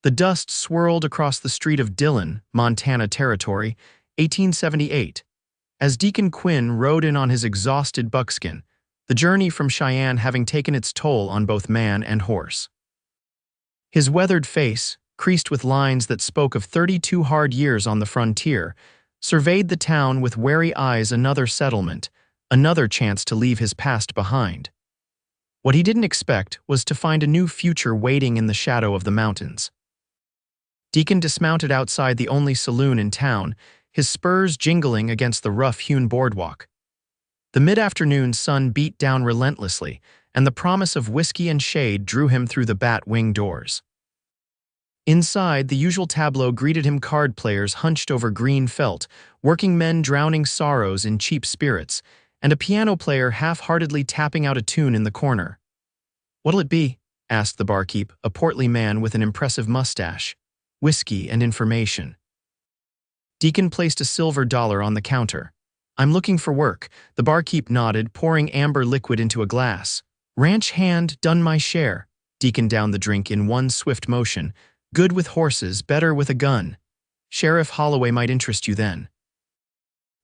The dust swirled across the street of Dillon, Montana Territory, 1878, as Deacon Quinn rode in on his exhausted buckskin, the journey from Cheyenne having taken its toll on both man and horse. His weathered face, creased with lines that spoke of 32 hard years on the frontier, surveyed the town with wary eyes. Another settlement, another chance to leave his past behind. What he didn't expect was to find a new future waiting in the shadow of the mountains. Deacon dismounted outside the only saloon in town, his spurs jingling against the rough-hewn boardwalk. The mid-afternoon sun beat down relentlessly, and the promise of whiskey and shade drew him through the bat-wing doors. Inside, the usual tableau greeted him: card players hunched over green felt, working men drowning sorrows in cheap spirits, and a piano player half-heartedly tapping out a tune in the corner. "What'll it be?" asked the barkeep, a portly man with an impressive mustache. "Whiskey and information." Deacon placed a silver dollar on the counter. "I'm looking for work." The barkeep nodded, pouring amber liquid into a glass. "Ranch hand, done my share." Deacon downed the drink in one swift motion. "Good with horses, better with a gun. Sheriff Holloway might interest you then.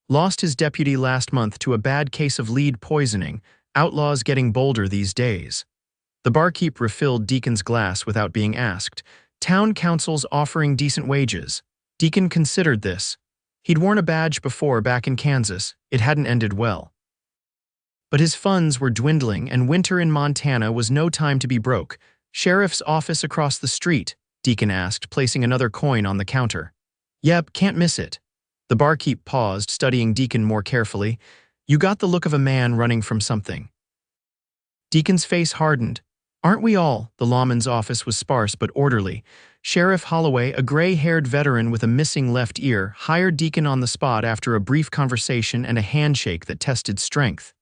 Lost his deputy last month to a bad case of lead poisoning. Outlaws getting bolder these days." The barkeep refilled Deacon's glass without being asked. "Town council's offering decent wages." Deacon considered this. He'd worn a badge before back in Kansas. It hadn't ended well. But his funds were dwindling, and winter in Montana was no time to be broke. "Sheriff's office across the street?" Deacon asked, placing another coin on the counter. "Yep, can't miss it." The barkeep paused, studying Deacon more carefully. "You got the look of a man running from something." Deacon's face hardened. "Aren't we all?" The lawman's office was sparse but orderly. Sheriff Holloway, a gray-haired veteran with a missing left ear, hired Deacon on the spot after a brief conversation and a handshake that tested strength.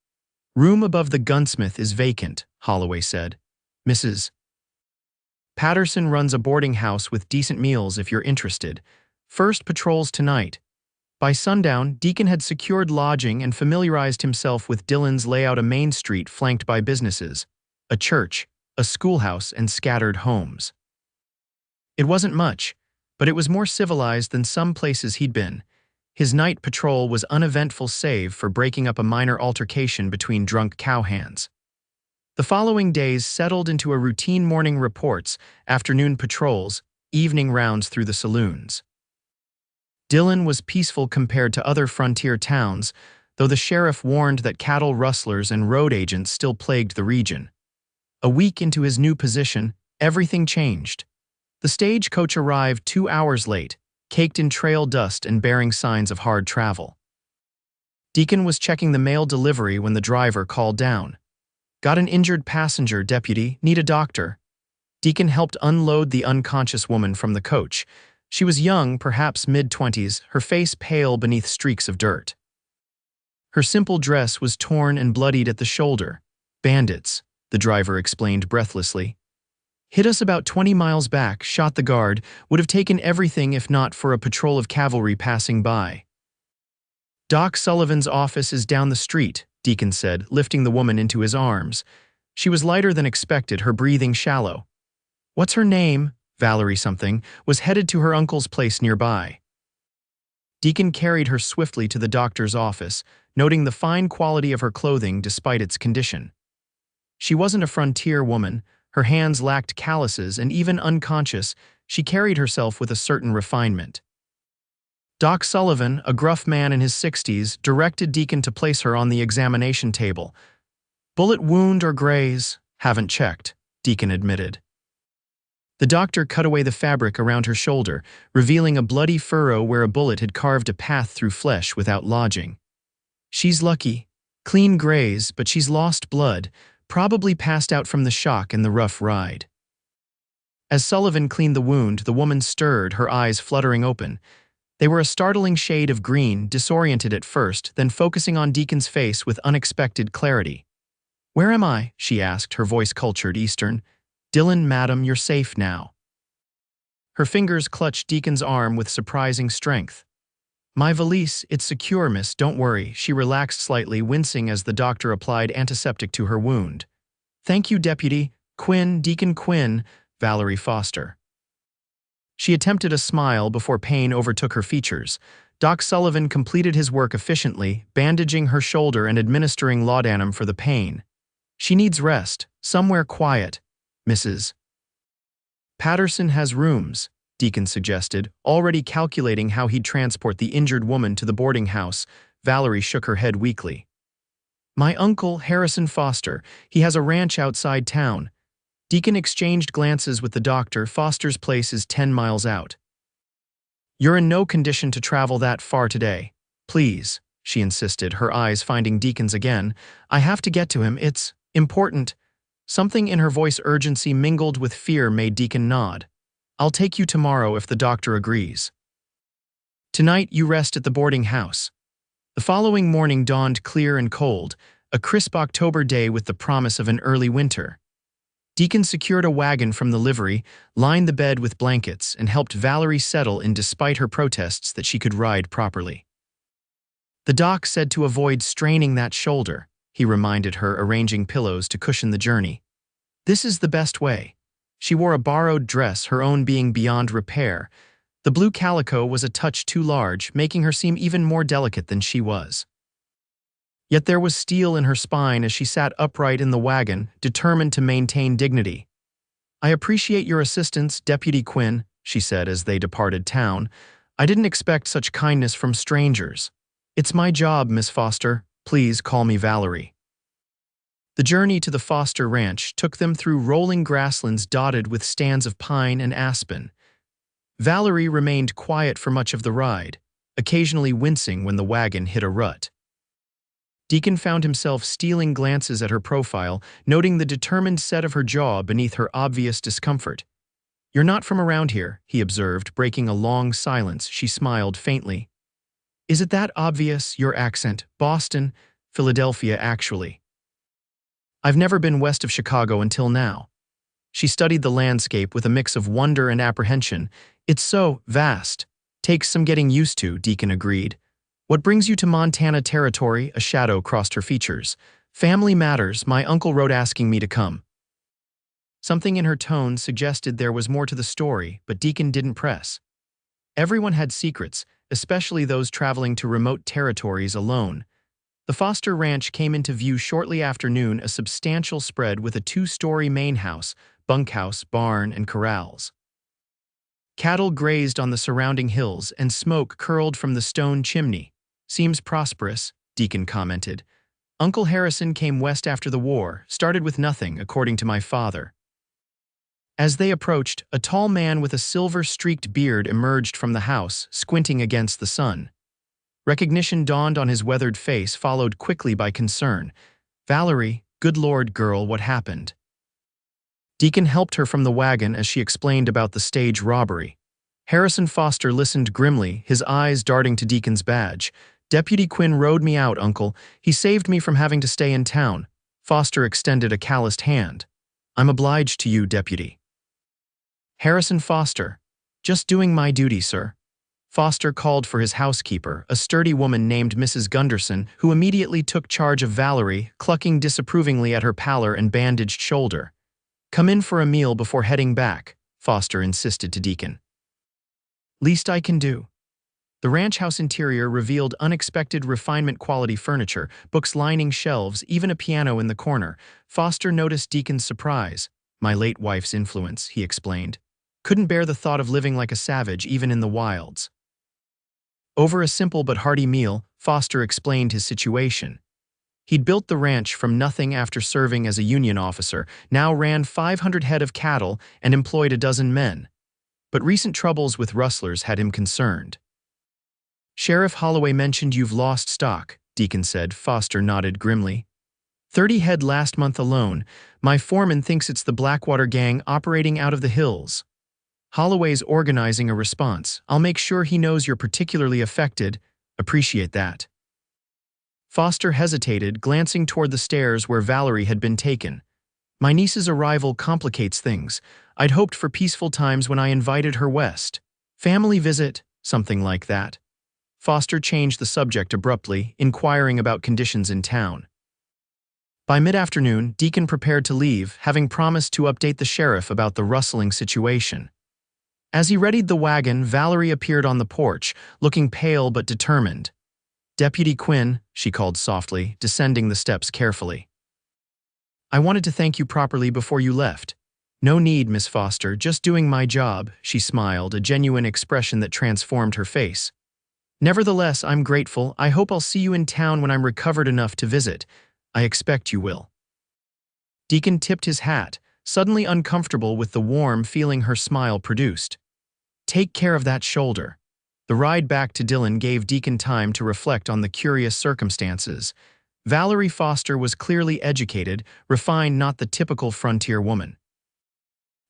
"Room above the gunsmith is vacant," Holloway said. "Mrs. Patterson runs a boarding house with decent meals if you're interested. First patrols tonight." By sundown, Deacon had secured lodging and familiarized himself with Dillon's layout: a main street flanked by businesses, a church, a schoolhouse, and scattered homes. It wasn't much, but it was more civilized than some places he'd been. His night patrol was uneventful save for breaking up a minor altercation between drunk cowhands. The following days settled into a routine: morning reports, afternoon patrols, evening rounds through the saloons. Dillon was peaceful compared to other frontier towns, though the sheriff warned that cattle rustlers and road agents still plagued the region. A week into his new position, everything changed. The stagecoach arrived 2 hours late, caked in trail dust and bearing signs of hard travel. Deacon was checking the mail delivery when the driver called down. "Got an injured passenger, deputy. Need a doctor." Deacon helped unload the unconscious woman from the coach. She was young, perhaps mid-20s, her face pale beneath streaks of dirt. Her simple dress was torn and bloodied at the shoulder. "Bandits," the driver explained breathlessly. "Hit us about 20 miles back, shot the guard, would have taken everything if not for a patrol of cavalry passing by." "Doc Sullivan's office is down the street," Deacon said, lifting the woman into his arms. She was lighter than expected, her breathing shallow. "What's her name?" Valerie something, was headed to her uncle's place nearby. Deacon carried her swiftly to the doctor's office, noting the fine quality of her clothing despite its condition. She wasn't a frontier woman. Her hands lacked calluses, and even unconscious, she carried herself with a certain refinement. Doc Sullivan, a gruff man in his 60s, directed Deacon to place her on the examination table. "Bullet wound or graze?" "Haven't checked," Deacon admitted. The doctor cut away the fabric around her shoulder, revealing a bloody furrow where a bullet had carved a path through flesh without lodging. "She's lucky. Clean graze, but she's lost blood, probably passed out from the shock and the rough ride." As Sullivan cleaned the wound, the woman stirred, her eyes fluttering open. They were a startling shade of green, disoriented at first, then focusing on Deacon's face with unexpected clarity. "Where am I?" she asked, her voice cultured Eastern. "Dillon, madam, you're safe now." Her fingers clutched Deacon's arm with surprising strength. "My valise, it's secure, miss, don't worry." She relaxed slightly, wincing as the doctor applied antiseptic to her wound. "Thank you, Deputy Quinn, Deacon Quinn." Valerie Foster. She attempted a smile before pain overtook her features. Doc Sullivan completed his work efficiently, bandaging her shoulder and administering laudanum for the pain. She needs rest, somewhere quiet, Mrs. Patterson has rooms, Deacon suggested, already calculating how he'd transport the injured woman to the boarding house. Valerie shook her head weakly. My uncle, Harrison Foster, he has a ranch outside town. Deacon exchanged glances with the doctor. Foster's place is 10 miles out. You're in no condition to travel that far today. Please, she insisted, her eyes finding Deacon's again. I have to get to him. It's important. Something in her voice, urgency mingled with fear, made Deacon nod. I'll take you tomorrow if the doctor agrees. Tonight you rest at the boarding house. The following morning dawned clear and cold, a crisp October day with the promise of an early winter. Deacon secured a wagon from the livery, lined the bed with blankets, and helped Valerie settle in despite her protests that she could ride properly. The doc said to avoid straining that shoulder, he reminded her, arranging pillows to cushion the journey. This is the best way. She wore a borrowed dress, her own being beyond repair. The blue calico was a touch too large, making her seem even more delicate than she was. Yet there was steel in her spine as she sat upright in the wagon, determined to maintain dignity. I appreciate your assistance, Deputy Quinn, she said as they departed town. I didn't expect such kindness from strangers. It's my job, Miss Foster. Please call me Valerie. The journey to the Foster Ranch took them through rolling grasslands dotted with stands of pine and aspen. Valerie remained quiet for much of the ride, occasionally wincing when the wagon hit a rut. Deacon found himself stealing glances at her profile, noting the determined set of her jaw beneath her obvious discomfort. You're not from around here, he observed, breaking a long silence. She smiled faintly. Is it that obvious, your accent? Boston, Philadelphia, actually. I've never been west of Chicago until now. She studied the landscape with a mix of wonder and apprehension. It's so vast. Takes some getting used to, Deacon agreed. What brings you to Montana Territory? A shadow crossed her features. Family matters. My uncle wrote asking me to come. Something in her tone suggested there was more to the story, but Deacon didn't press. Everyone had secrets, especially those traveling to remote territories alone. The Foster Ranch came into view shortly after noon, a substantial spread with a 2-story main house, bunkhouse, barn, and corrals. Cattle grazed on the surrounding hills, and smoke curled from the stone chimney. Seems prosperous, Deacon commented. Uncle Harrison came west after the war, started with nothing, according to my father. As they approached, a tall man with a silver-streaked beard emerged from the house, squinting against the sun. Recognition dawned on his weathered face, followed quickly by concern. Valerie, good Lord, girl, what happened? Deacon helped her from the wagon as she explained about the stage robbery. Harrison Foster listened grimly, his eyes darting to Deacon's badge. Deputy Quinn rode me out, Uncle. He saved me from having to stay in town. Foster extended a calloused hand. I'm obliged to you, Deputy. Harrison Foster. Just doing my duty, sir. Foster called for his housekeeper, a sturdy woman named Mrs. Gunderson, who immediately took charge of Valerie, clucking disapprovingly at her pallor and bandaged shoulder. Come in for a meal before heading back, Foster insisted to Deacon. Least I can do. The ranch house interior revealed unexpected refinement-quality furniture, books lining shelves, even a piano in the corner. Foster noticed Deacon's surprise. My late wife's influence, he explained. Couldn't bear the thought of living like a savage, even in the wilds. Over a simple but hearty meal, Foster explained his situation. He'd built the ranch from nothing after serving as a Union officer, now ran 500 head of cattle and employed a dozen men. But recent troubles with rustlers had him concerned. Sheriff Holloway mentioned you've lost stock, Deacon said. Foster nodded grimly. 30 head last month alone. My foreman thinks it's the Blackwater gang operating out of the hills. Holloway's organizing a response. I'll make sure he knows you're particularly affected. Appreciate that. Foster hesitated, glancing toward the stairs where Valerie had been taken. My niece's arrival complicates things. I'd hoped for peaceful times when I invited her west. Family visit, something like that. Foster changed the subject abruptly, inquiring about conditions in town. By mid-afternoon, Deacon prepared to leave, having promised to update the sheriff about the rustling situation. As he readied the wagon, Valerie appeared on the porch, looking pale but determined. "Deputy Quinn," she called softly, descending the steps carefully. "I wanted to thank you properly before you left." "No need, Miss Foster, just doing my job," she smiled, a genuine expression that transformed her face. "Nevertheless, I'm grateful. I hope I'll see you in town when I'm recovered enough to visit. I expect you will." Deacon tipped his hat, suddenly uncomfortable with the warm feeling her smile produced. "Take care of that shoulder." The ride back to Dillon gave Deacon time to reflect on the curious circumstances. Valerie Foster was clearly educated, refined, not the typical frontier woman.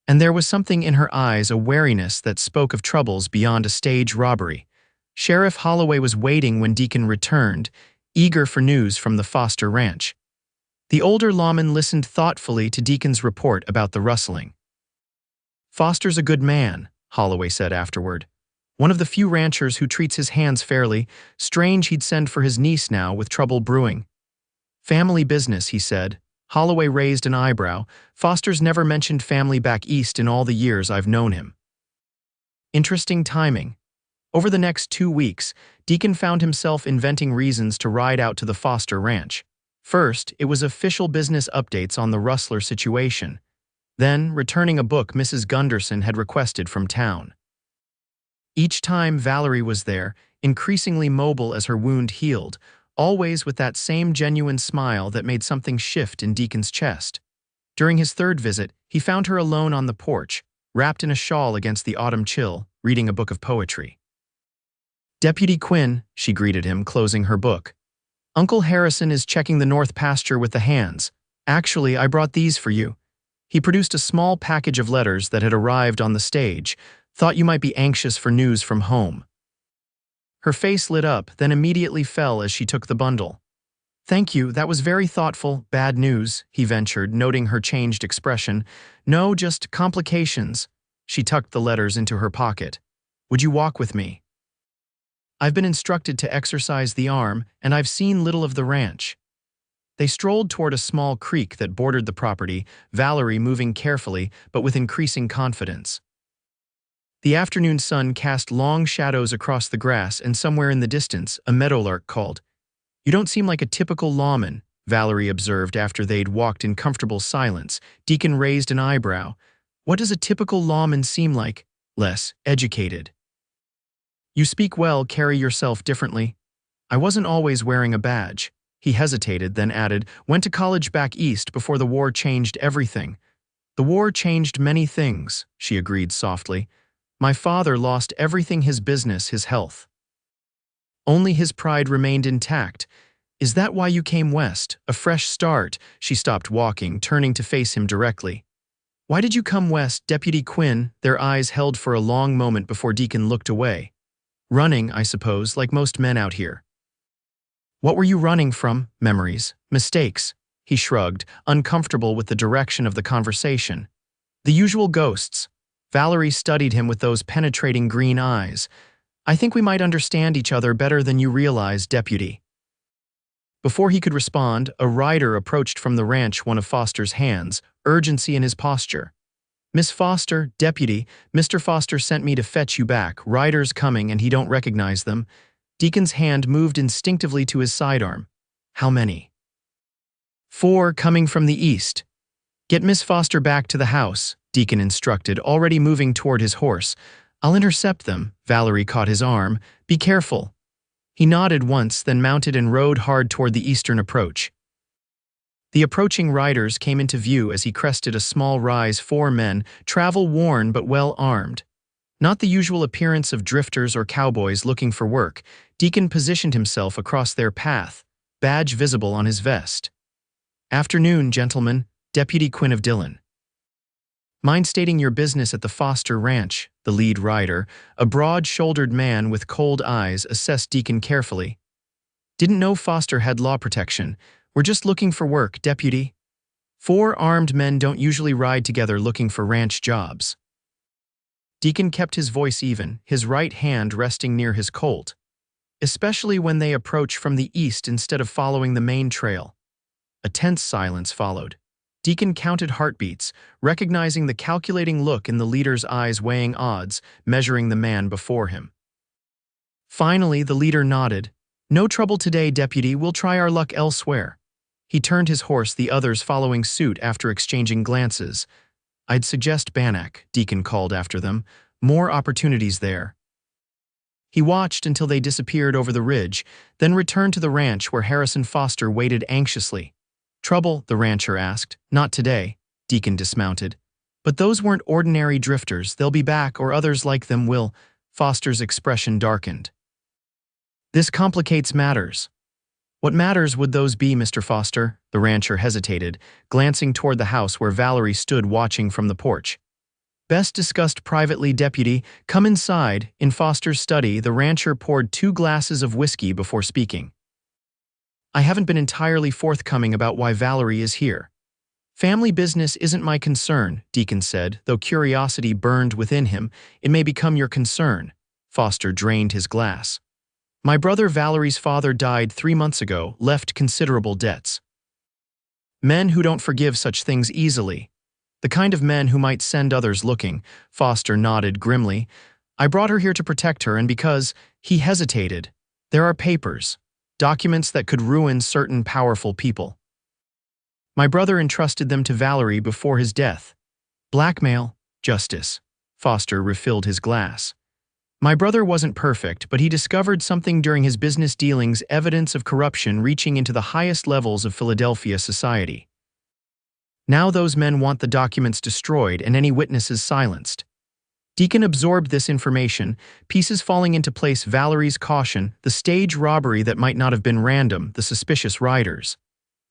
And there was something in her eyes, a wariness that spoke of troubles beyond a stage robbery. Sheriff Holloway was waiting when Deacon returned, eager for news from the Foster ranch. The older lawman listened thoughtfully to Deacon's report about the rustling. "Foster's a good man," Holloway said afterward. "One of the few ranchers who treats his hands fairly. Strange he'd send for his niece now with trouble brewing." "Family business," he said. Holloway raised an eyebrow. "Foster's never mentioned family back east in all the years I've known him." Interesting timing. Over the next 2 weeks, Deacon found himself inventing reasons to ride out to the Foster ranch. First, it was official business updates on the rustler situation. Then, returning a book Mrs. Gunderson had requested from town. Each time Valerie was there, increasingly mobile as her wound healed, always with that same genuine smile that made something shift in Deacon's chest. During his third visit, he found her alone on the porch, wrapped in a shawl against the autumn chill, reading a book of poetry. "Deputy Quinn," she greeted him, closing her book. "Uncle Harrison is checking the north pasture with the hands. Actually, I brought these for you." He produced a small package of letters that had arrived on the stage. "Thought you might be anxious for news from home." Her face lit up, then immediately fell as she took the bundle. "Thank you, that was very thoughtful. Bad news," he ventured, noting her changed expression. "No, just complications." She tucked the letters into her pocket. "Would you walk with me? I've been instructed to exercise the arm, and I've seen little of the ranch." They strolled toward a small creek that bordered the property, Valerie moving carefully but with increasing confidence. The afternoon sun cast long shadows across the grass, and somewhere in the distance, a meadowlark called. "You don't seem like a typical lawman," Valerie observed after they'd walked in comfortable silence. Deacon raised an eyebrow. "What does a typical lawman seem like?" "Less educated." "You speak well, carry yourself differently." "I wasn't always wearing a badge." He hesitated, then added, "Went to college back east before the war changed everything." "The war changed many things," she agreed softly. "My father lost everything, his business, his health. Only his pride remained intact. Is that why you came west? A fresh start?" She stopped walking, turning to face him directly. "Why did you come west, Deputy Quinn?" Their eyes held for a long moment before Deacon looked away. "Running, I suppose, like most men out here." "What were you running from?" "Memories. Mistakes." He shrugged, uncomfortable with the direction of the conversation. "The usual ghosts." Valerie studied him with those penetrating green eyes. "I think we might understand each other better than you realize, Deputy." Before he could respond, a rider approached from the ranch, one of Foster's hands, urgency in his posture. "Miss Foster, Deputy, Mr. Foster sent me to fetch you back. Riders coming and he don't recognize them." Deacon's hand moved instinctively to his sidearm. "How many?" "4 coming from the east." "Get Miss Foster back to the house," Deacon instructed, already moving toward his horse. "I'll intercept them." Valerie caught his arm. "Be careful." He nodded once, then mounted and rode hard toward the eastern approach. The approaching riders came into view as he crested a small rise. 4 men, travel-worn but well-armed. Not the usual appearance of drifters or cowboys looking for work. Deacon positioned himself across their path, badge visible on his vest. "Afternoon, gentlemen, Deputy Quinn of Dillon." "Mind stating your business at the Foster Ranch?" The lead rider, a broad-shouldered man with cold eyes, assessed Deacon carefully. "Didn't know Foster had law protection. We're just looking for work, Deputy." 4 armed men don't usually ride together looking for ranch jobs. Deacon kept his voice even, his right hand resting near his Colt. "Especially when they approach from the east instead of following the main trail." A tense silence followed. Deacon counted heartbeats, recognizing the calculating look in the leader's eyes, weighing odds, measuring the man before him. Finally, the leader nodded. "No trouble today, deputy. We'll try our luck elsewhere." He turned his horse, the others following suit after exchanging glances. "I'd suggest Bannack," Deacon called after them. "More opportunities there." He watched until they disappeared over the ridge, then returned to the ranch where Harrison Foster waited anxiously. "Trouble?" the rancher asked. "Not today." Deacon dismounted. "But those weren't ordinary drifters. They'll be back, or others like them will." Foster's expression darkened. "This complicates matters." "What matters would those be, Mr. Foster?" The rancher hesitated, glancing toward the house where Valerie stood watching from the porch. "Best discussed privately, deputy. Come inside." In Foster's study, the rancher poured 2 glasses of whiskey before speaking. "I haven't been entirely forthcoming about why Valerie is here." "Family business isn't my concern," Deacon said, though curiosity burned within him. "It may become your concern." Foster drained his glass. "My brother Valerie's father died 3 months ago, left considerable debts. Men who don't forgive such things easily. The kind of men who might send others looking." Foster nodded grimly. "I brought her here to protect her, and because—" He hesitated. "There are papers, documents that could ruin certain powerful people. My brother entrusted them to Valerie before his death." "Blackmail?" "Justice." Foster refilled his glass. "My brother wasn't perfect, but he discovered something during his business dealings, evidence of corruption reaching into the highest levels of Philadelphia society. Now those men want the documents destroyed and any witnesses silenced." Deacon absorbed this information, pieces falling into place: Valerie's caution, the stage robbery that might not have been random, the suspicious riders.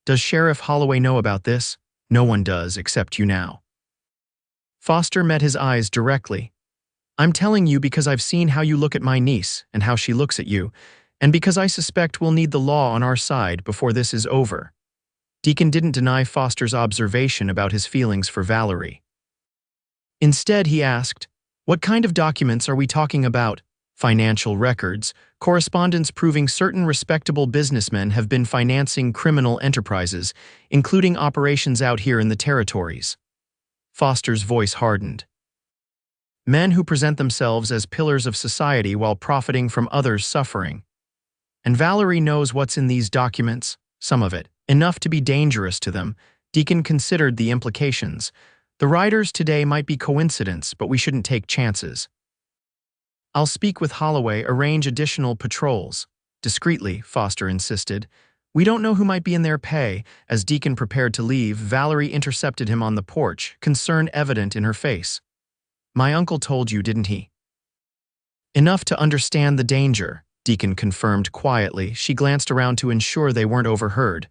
"Does Sheriff Holloway know about this?" "No one does, except you now." Foster met his eyes directly. "I'm telling you because I've seen how you look at my niece and how she looks at you, and because I suspect we'll need the law on our side before this is over." Deacon didn't deny Foster's observation about his feelings for Valerie. Instead, he asked, "What kind of documents are we talking about?" "Financial records, correspondence proving certain respectable businessmen have been financing criminal enterprises, including operations out here in the territories." Foster's voice hardened. "Men who present themselves as pillars of society while profiting from others' suffering. And Valerie knows what's in these documents, some of it, enough to be dangerous to them." Deacon considered the implications. "The riders today might be coincidence, but we shouldn't take chances." "I'll speak with Holloway, arrange additional patrols." "Discreetly," Foster insisted. "We don't know who might be in their pay." As Deacon prepared to leave, Valerie intercepted him on the porch, concern evident in her face. "My uncle told you, didn't he?" "Enough to understand the danger," Deacon confirmed quietly. She glanced around to ensure they weren't overheard.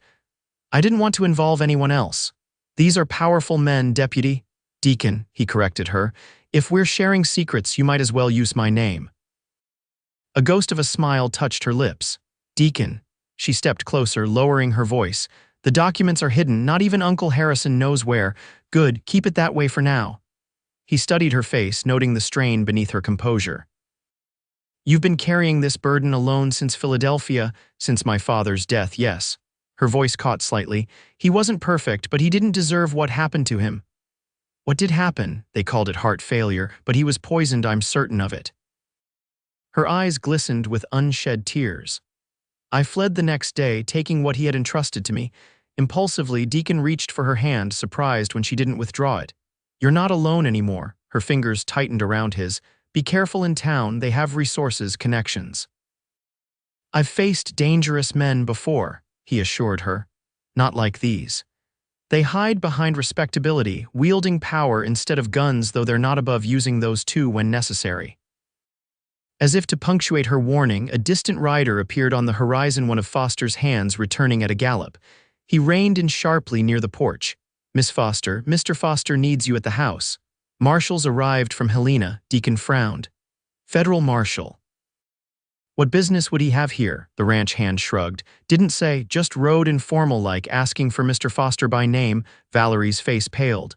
"I didn't want to involve anyone else. These are powerful men, deputy." "Deacon," he corrected her. "If we're sharing secrets, you might as well use my name." A ghost of a smile touched her lips. "Deacon." She stepped closer, lowering her voice. "The documents are hidden. Not even Uncle Harrison knows where." "Good, keep it that way for now." He studied her face, noting the strain beneath her composure. "You've been carrying this burden alone since Philadelphia?" "Since my father's death, yes." Her voice caught slightly. "He wasn't perfect, but he didn't deserve what happened to him." "What did happen?" "They called it heart failure, but he was poisoned, I'm certain of it." Her eyes glistened with unshed tears. "I fled the next day, taking what he had entrusted to me." Impulsively, Deacon reached for her hand, surprised when she didn't withdraw it. "You're not alone anymore." Her fingers tightened around his. "Be careful in town, they have resources, connections." "I've faced dangerous men before," he assured her. "Not like these. They hide behind respectability, wielding power instead of guns, though they're not above using those too when necessary." As if to punctuate her warning, a distant rider appeared on the horizon, one of Foster's hands returning at a gallop. He reined in sharply near the porch. "Miss Foster, Mr. Foster needs you at the house." "Marshals arrived from Helena," Deacon frowned. "Federal marshal." "What business would he have here?" The ranch hand shrugged. "Didn't say, just rode informal-like, asking for Mr. Foster by name." Valerie's face paled.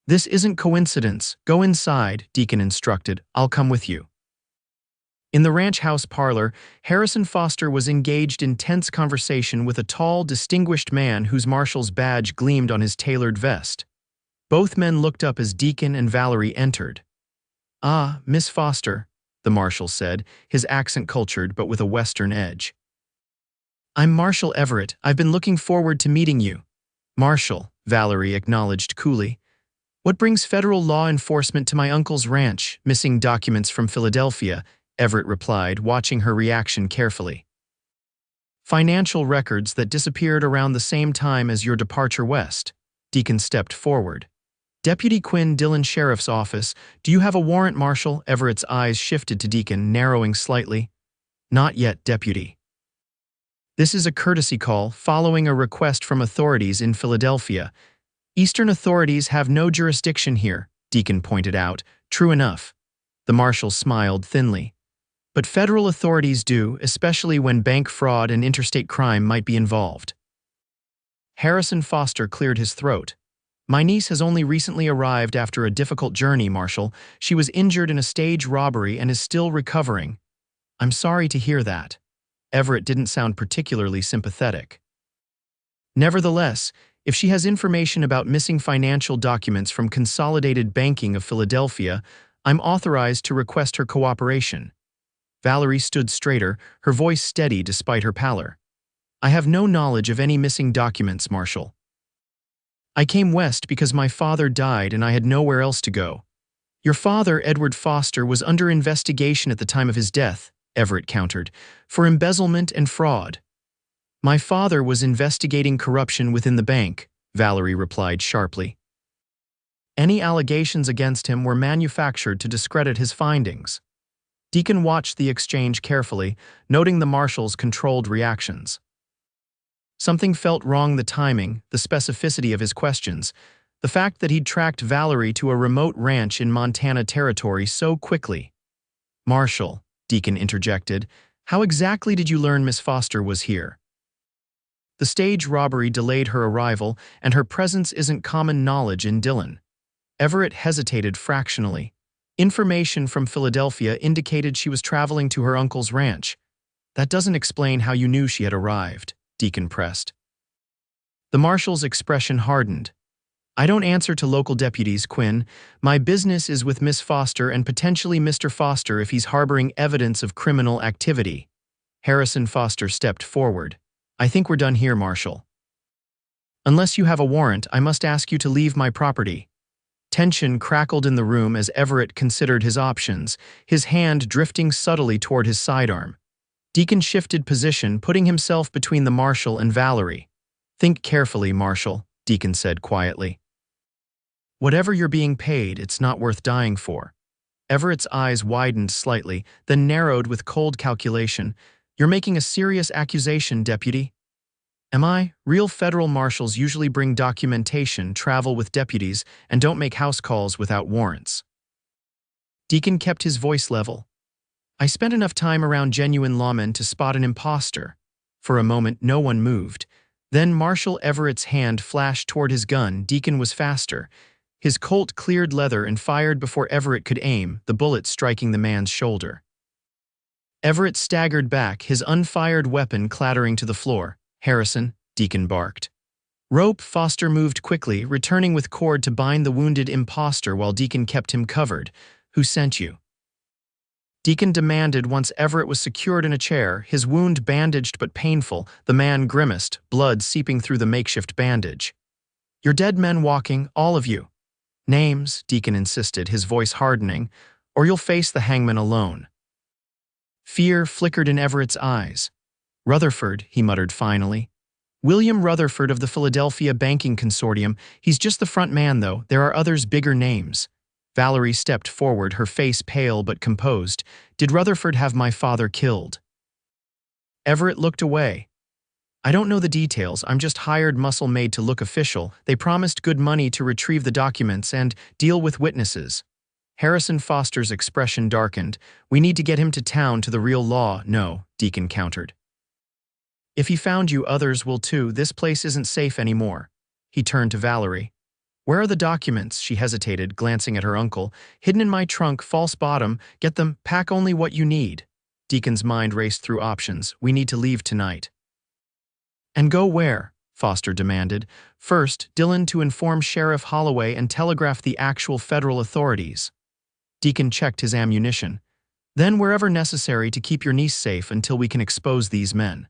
"This isn't coincidence. Go inside," Deacon instructed. "I'll come with you." In the ranch house parlor, Harrison Foster was engaged in tense conversation with a tall, distinguished man whose marshal's badge gleamed on his tailored vest. Both men looked up as Deacon and Valerie entered. "Ah, Miss Foster," the marshal said, his accent cultured but with a Western edge. "I'm Marshal Everett. I've been looking forward to meeting you." "Marshal," Valerie acknowledged coolly. "What brings federal law enforcement to my uncle's ranch, missing documents from Philadelphia?" Everett replied, watching her reaction carefully. "Financial records that disappeared around the same time as your departure west." Deacon stepped forward. "Deputy Quinn, Dillon Sheriff's Office. Do you have a warrant, Marshal?" Everett's eyes shifted to Deacon, narrowing slightly. "Not yet, Deputy. This is a courtesy call following a request from authorities in Philadelphia. Eastern authorities have no jurisdiction here," Deacon pointed out. "True enough." The marshal smiled thinly. "But federal authorities do, especially when bank fraud and interstate crime might be involved." Harrison Foster cleared his throat. "My niece has only recently arrived after a difficult journey, Marshal. She was injured in a stage robbery and is still recovering." "I'm sorry to hear that." Everett didn't sound particularly sympathetic. "Nevertheless, if she has information about missing financial documents from Consolidated Banking of Philadelphia, I'm authorized to request her cooperation." Valerie stood straighter, her voice steady despite her pallor. "I have no knowledge of any missing documents, Marshal. I came west because my father died and I had nowhere else to go." "Your father, Edward Foster, was under investigation at the time of his death," Everett countered, "for embezzlement and fraud." "My father was investigating corruption within the bank," Valerie replied sharply. "Any allegations against him were manufactured to discredit his findings." Deacon watched the exchange carefully, noting the marshal's controlled reactions. Something felt wrong: the timing, the specificity of his questions, the fact that he'd tracked Valerie to a remote ranch in Montana territory so quickly. "Marshal," Deacon interjected, "how exactly did you learn Miss Foster was here?" "The stage robbery delayed her arrival, and her presence isn't common knowledge in Dillon." Everett hesitated fractionally. "Information from Philadelphia indicated she was traveling to her uncle's ranch." "That doesn't explain how you knew she had arrived," Deacon pressed. The marshal's expression hardened. "I don't answer to local deputies, Quinn. My business is with Miss Foster and potentially Mr. Foster if he's harboring evidence of criminal activity." Harrison Foster stepped forward. "I think we're done here, Marshal. Unless you have a warrant, I must ask you to leave my property." Tension crackled in the room as Everett considered his options, his hand drifting subtly toward his sidearm. Deacon shifted position, putting himself between the marshal and Valerie. "Think carefully, Marshal," Deacon said quietly. "Whatever you're being paid, it's not worth dying for." Everett's eyes widened slightly, then narrowed with cold calculation. "You're making a serious accusation, Deputy." "Am I? Real federal marshals usually bring documentation, travel with deputies, and don't make house calls without warrants." Deacon kept his voice level. "I spent enough time around genuine lawmen to spot an imposter." For a moment, no one moved. Then Marshal Everett's hand flashed toward his gun. Deacon was faster. His Colt cleared leather and fired before Everett could aim, the bullet striking the man's shoulder. Everett staggered back, his unfired weapon clattering to the floor. "Harrison," Deacon barked. "Rope." Foster moved quickly, returning with cord to bind the wounded imposter while Deacon kept him covered. "Who sent you?" Deacon demanded once Everett was secured in a chair, his wound bandaged but painful. The man grimaced, blood seeping through the makeshift bandage. "You're dead men walking, all of you." "Names," Deacon insisted, his voice hardening, "or you'll face the hangman alone." Fear flickered in Everett's eyes. "Rutherford," he muttered finally. "William Rutherford of the Philadelphia Banking Consortium. He's just the front man, though. There are others, bigger names." Valerie stepped forward, her face pale but composed. "Did Rutherford have my father killed?" Everett looked away. "I don't know the details. I'm just hired muscle made to look official. They promised good money to retrieve the documents and deal with witnesses." Harrison Foster's expression darkened. "We need to get him to town to the real law." "No," Deacon countered. "If he found you, others will too. This place isn't safe anymore." He turned to Valerie. "Where are the documents?" She hesitated, glancing at her uncle. "Hidden in my trunk, false bottom. Get them, pack only what you need." Deacon's mind raced through options. We need to leave tonight. And go where? Foster demanded. First, Dillon to inform Sheriff Holloway and telegraph the actual federal authorities. Deacon checked his ammunition. Then wherever necessary to keep your niece safe until we can expose these men.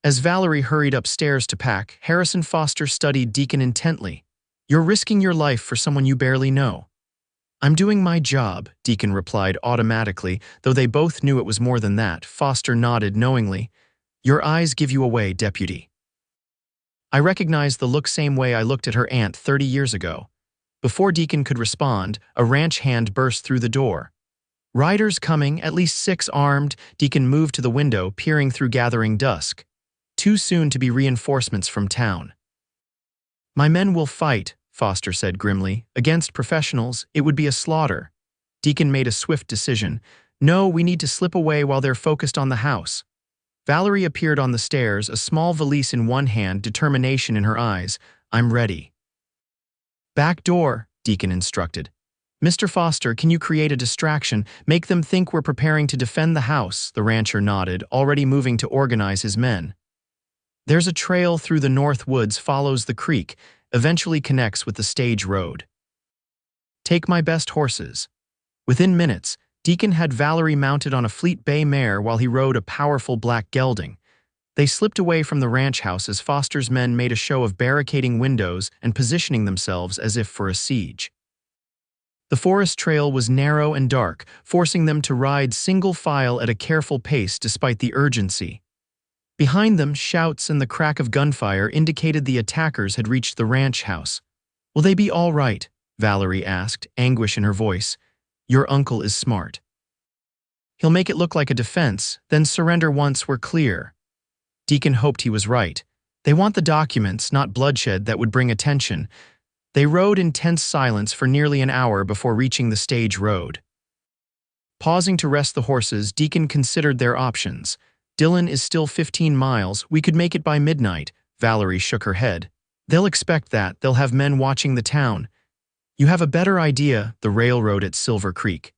As Valerie hurried upstairs to pack, Harrison Foster studied Deacon intently. You're risking your life for someone you barely know. I'm doing my job, Deacon replied automatically, though they both knew it was more than that. Foster nodded knowingly. Your eyes give you away, deputy. I recognized the look same way I looked at her aunt 30 years ago. Before Deacon could respond, a ranch hand burst through the door. Riders coming, at least 6 armed. Deacon moved to the window, peering through gathering dusk. Too soon to be reinforcements from town. My men will fight, Foster said grimly. Against professionals, it would be a slaughter. Deacon made a swift decision. No, we need to slip away while they're focused on the house. Valerie appeared on the stairs, a small valise in one hand, determination in her eyes. I'm ready. Back door, Deacon instructed. Mr. Foster, can you create a distraction? Make them think we're preparing to defend the house, the rancher nodded, already moving to organize his men. There's a trail through the north woods, follows the creek, eventually connects with the stage road. Take my best horses. Within minutes, Deacon had Valerie mounted on a fleet bay mare while he rode a powerful black gelding. They slipped away from the ranch house as Foster's men made a show of barricading windows and positioning themselves as if for a siege. The forest trail was narrow and dark, forcing them to ride single file at a careful pace despite the urgency. Behind them, shouts and the crack of gunfire indicated the attackers had reached the ranch house. Will they be all right? Valerie asked, anguish in her voice. Your uncle is smart. He'll make it look like a defense, then surrender once we're clear. Deacon hoped he was right. They want the documents, not bloodshed that would bring attention. They rode in tense silence for nearly an hour before reaching the stage road. Pausing to rest the horses, Deacon considered their options. Dillon is still 15 miles. We could make it by midnight. Valerie shook her head. They'll expect that. They'll have men watching the town. You have a better idea, the railroad at Silver Creek.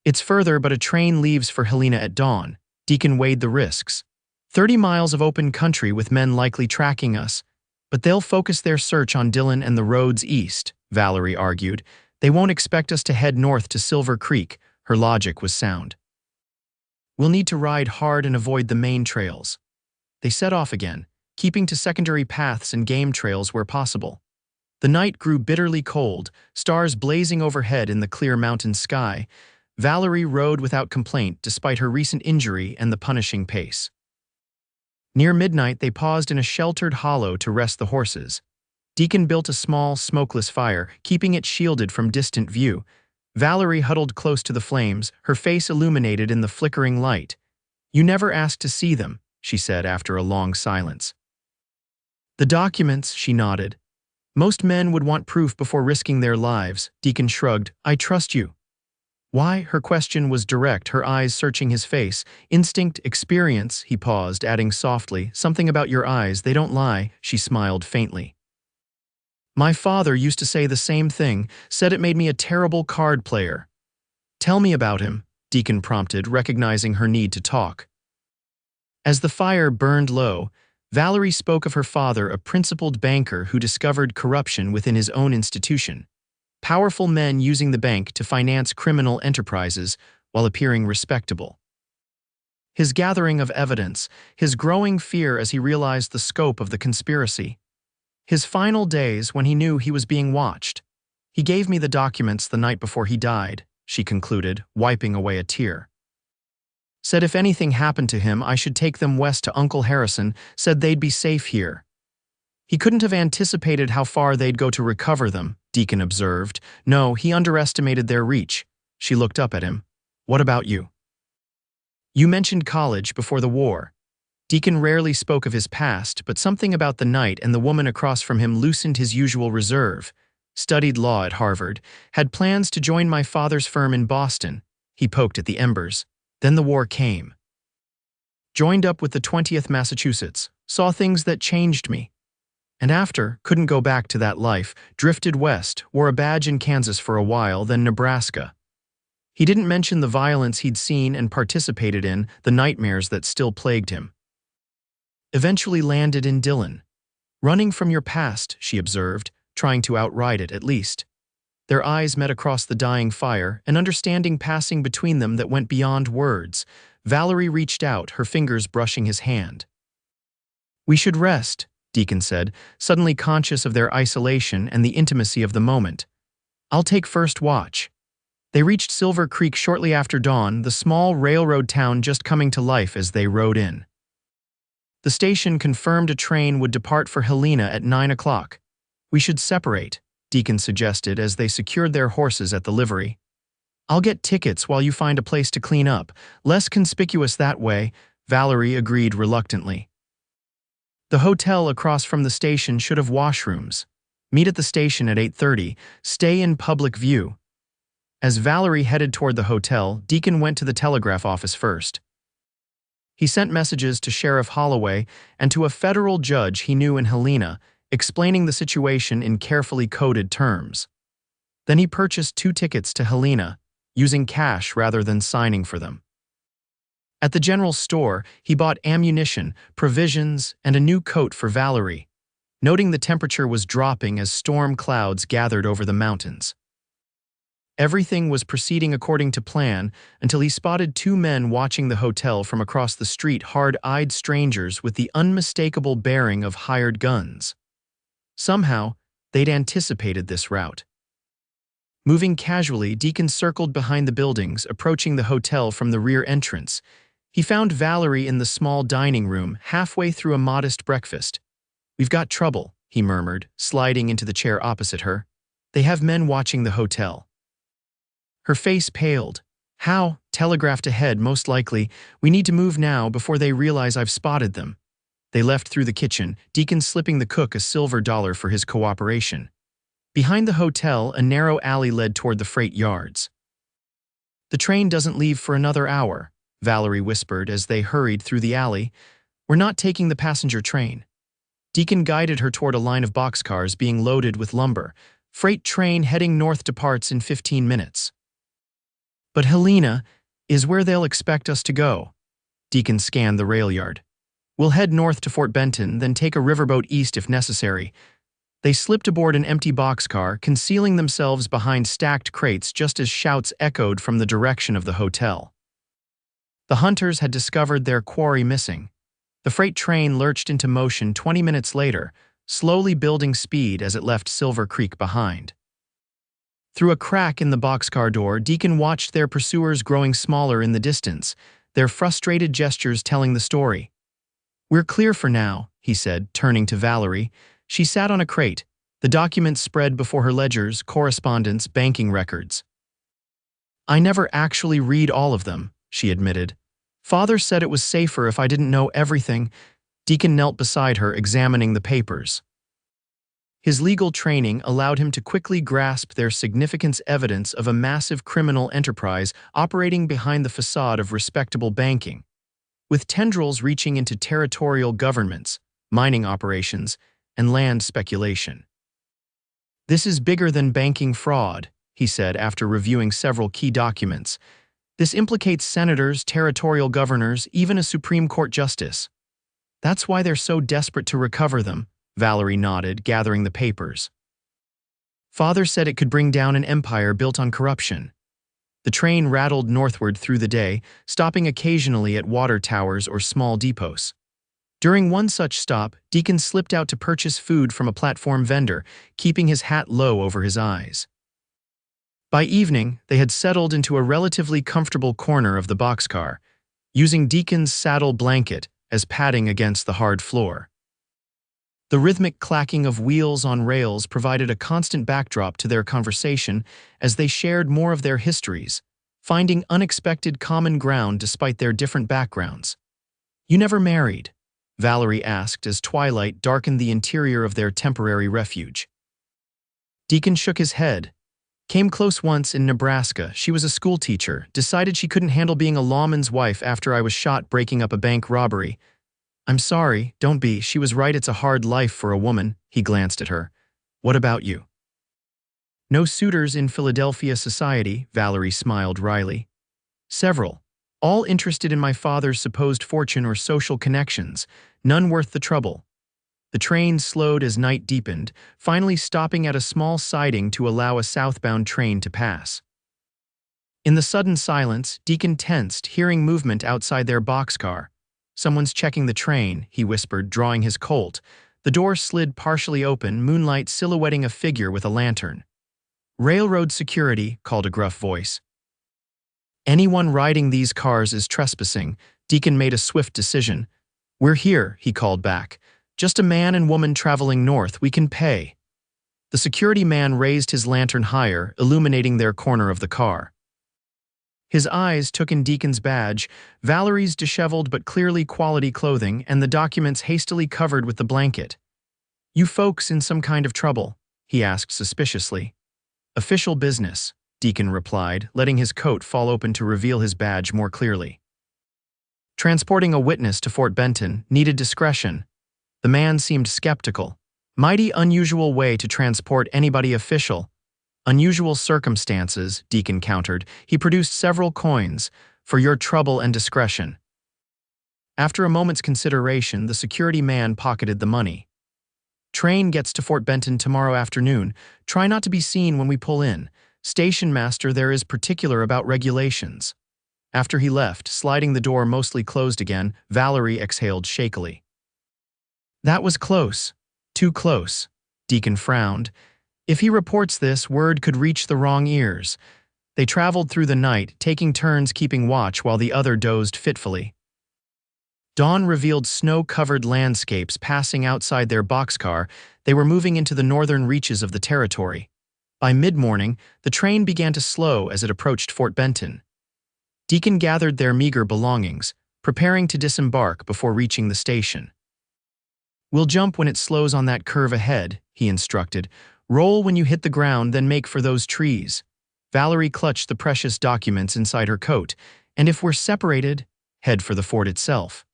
It's further, but a train leaves for Helena at dawn. Deacon weighed the risks. 30 miles of open country with men likely tracking us. But they'll focus their search on Dillon and the roads east, Valerie argued. They won't expect us to head north to Silver Creek. Her logic was sound. We'll need to ride hard and avoid the main trails. They set off again, keeping to secondary paths and game trails where possible. The night grew bitterly cold, stars blazing overhead in the clear mountain sky. Valerie rode without complaint despite her recent injury and the punishing pace. Near midnight, they paused in a sheltered hollow to rest the horses. Deacon built a small, smokeless fire, keeping it shielded from distant view. Valerie huddled close to the flames, her face illuminated in the flickering light. You never asked to see them, she said after a long silence. The documents, she nodded. Most men would want proof before risking their lives. Deacon shrugged. I trust you. Why? Her question was direct, her eyes searching his face. Instinct, experience, he paused, adding softly, something about your eyes, they don't lie. She smiled faintly. My father used to say the same thing, said it made me a terrible card player. Tell me about him, Deacon prompted, recognizing her need to talk. As the fire burned low, Valerie spoke of her father, a principled banker who discovered corruption within his own institution. Powerful men using the bank to finance criminal enterprises while appearing respectable. His gathering of evidence, his growing fear as he realized the scope of the conspiracy. His final days when he knew he was being watched. He gave me the documents the night before he died, she concluded, wiping away a tear. Said if anything happened to him, I should take them west to Uncle Harrison, said they'd be safe here. He couldn't have anticipated how far they'd go to recover them, Deacon observed. No, he underestimated their reach. She looked up at him. What about you? You mentioned college before the war. Deacon rarely spoke of his past, but something about the night and the woman across from him loosened his usual reserve. Studied law at Harvard, had plans to join my father's firm in Boston. He poked at the embers. Then the war came. Joined up with the 20th Massachusetts, saw things that changed me. And after, couldn't go back to that life, drifted west, wore a badge in Kansas for a while, then Nebraska. He didn't mention the violence he'd seen and participated in, the nightmares that still plagued him. Eventually landed in Dillon. Running from your past, she observed, trying to outride it at least. Their eyes met across the dying fire, an understanding passing between them that went beyond words. Valerie reached out, her fingers brushing his hand. We should rest, Deacon said, suddenly conscious of their isolation and the intimacy of the moment. I'll take first watch. They reached Silver Creek shortly after dawn, the small railroad town just coming to life as they rode in. The station confirmed a train would depart for Helena at 9 o'clock. We should separate, Deacon suggested as they secured their horses at the livery. I'll get tickets while you find a place to clean up. Less conspicuous that way, Valerie agreed reluctantly. The hotel across from the station should have washrooms. Meet at the station at 8:30, stay in public view. As Valerie headed toward the hotel, Deacon went to the telegraph office first. He sent messages to Sheriff Holloway and to a federal judge he knew in Helena, explaining the situation in carefully coded terms. Then he purchased 2 tickets to Helena, using cash rather than signing for them. At the general store, he bought ammunition, provisions, and a new coat for Valerie, noting the temperature was dropping as storm clouds gathered over the mountains. Everything was proceeding according to plan until he spotted 2 men watching the hotel from across the street, hard-eyed strangers with the unmistakable bearing of hired guns. Somehow, they'd anticipated this route. Moving casually, Deacon circled behind the buildings, approaching the hotel from the rear entrance. He found Valerie in the small dining room, halfway through a modest breakfast. We've got trouble, he murmured, sliding into the chair opposite her. They have men watching the hotel. Her face paled. How? Telegraphed ahead, most likely. We need to move now before they realize I've spotted them. They left through the kitchen, Deacon slipping the cook a silver dollar for his cooperation. Behind the hotel, a narrow alley led toward the freight yards. The train doesn't leave for another hour, Valerie whispered as they hurried through the alley. We're not taking the passenger train. Deacon guided her toward a line of boxcars being loaded with lumber. Freight train heading north departs in 15 minutes. But Helena is where they'll expect us to go. Deacon scanned the rail yard. We'll head north to Fort Benton, then take a riverboat east if necessary. They slipped aboard an empty boxcar, concealing themselves behind stacked crates just as shouts echoed from the direction of the hotel. The hunters had discovered their quarry missing. The freight train lurched into motion 20 minutes later, slowly building speed as it left Silver Creek behind. Through a crack in the boxcar door, Deacon watched their pursuers growing smaller in the distance, their frustrated gestures telling the story. We're clear for now, he said, turning to Valerie. She sat on a crate, the documents spread before her ledgers, correspondence, banking records. I never actually read all of them, she admitted. Father said it was safer if I didn't know everything. Deacon knelt beside her, examining the papers. His legal training allowed him to quickly grasp their significance, evidence of a massive criminal enterprise operating behind the facade of respectable banking, with tendrils reaching into territorial governments, mining operations, and land speculation. This is bigger than banking fraud, he said after reviewing several key documents. This implicates senators, territorial governors, even a Supreme Court justice. That's why they're so desperate to recover them, Valerie nodded, gathering the papers. Father said it could bring down an empire built on corruption. The train rattled northward through the day, stopping occasionally at water towers or small depots. During one such stop, Deacon slipped out to purchase food from a platform vendor, keeping his hat low over his eyes. By evening, they had settled into a relatively comfortable corner of the boxcar, using Deacon's saddle blanket as padding against the hard floor. The rhythmic clacking of wheels on rails provided a constant backdrop to their conversation as they shared more of their histories, finding unexpected common ground despite their different backgrounds. You never married? Valerie asked as twilight darkened the interior of their temporary refuge. Deacon shook his head. Came close once in Nebraska. She was a schoolteacher, decided she couldn't handle being a lawman's wife after I was shot breaking up a bank robbery. I'm sorry, don't be. She was right, it's a hard life for a woman. He glanced at her. What about you? No suitors in Philadelphia society, Valerie smiled wryly. Several. All interested in my father's supposed fortune or social connections, none worth the trouble. The train slowed as night deepened, finally stopping at a small siding to allow a southbound train to pass. In the sudden silence, Deacon tensed, hearing movement outside their boxcar. "Someone's checking the train," he whispered, drawing his Colt. The door slid partially open, moonlight silhouetting a figure with a lantern. "Railroad security," called a gruff voice. "Anyone riding these cars is trespassing." Deacon made a swift decision. "We're here," he called back. "Just a man and woman traveling north. We can pay." The security man raised his lantern higher, illuminating their corner of the car. His eyes took in Deacon's badge, Valerie's disheveled but clearly quality clothing, and the documents hastily covered with the blanket. "You folks in some kind of trouble?" he asked suspiciously. "Official business," Deacon replied, letting his coat fall open to reveal his badge more clearly. Transporting a witness to Fort Benton needed discretion. The man seemed skeptical. "Mighty unusual way to transport anybody official." "Unusual circumstances," Deacon countered. He produced several coins. "For your trouble and discretion." After a moment's consideration, the security man pocketed the money. "Train gets to Fort Benton tomorrow afternoon. Try not to be seen when we pull in. Station master there is particular about regulations." After he left, sliding the door mostly closed again, Valerie exhaled shakily. "That was close. Too close." Deacon frowned. "If he reports this, word could reach the wrong ears." They traveled through the night, taking turns keeping watch while the other dozed fitfully. Dawn revealed snow-covered landscapes passing outside their boxcar. They were moving into the northern reaches of the territory. By mid-morning, the train began to slow as it approached Fort Benton. Deacon gathered their meager belongings, preparing to disembark before reaching the station. "We'll jump when it slows on that curve ahead," he instructed. "Roll when you hit the ground, then make for those trees." Valerie clutched the precious documents inside her coat. "And if we're separated, head for the fort itself.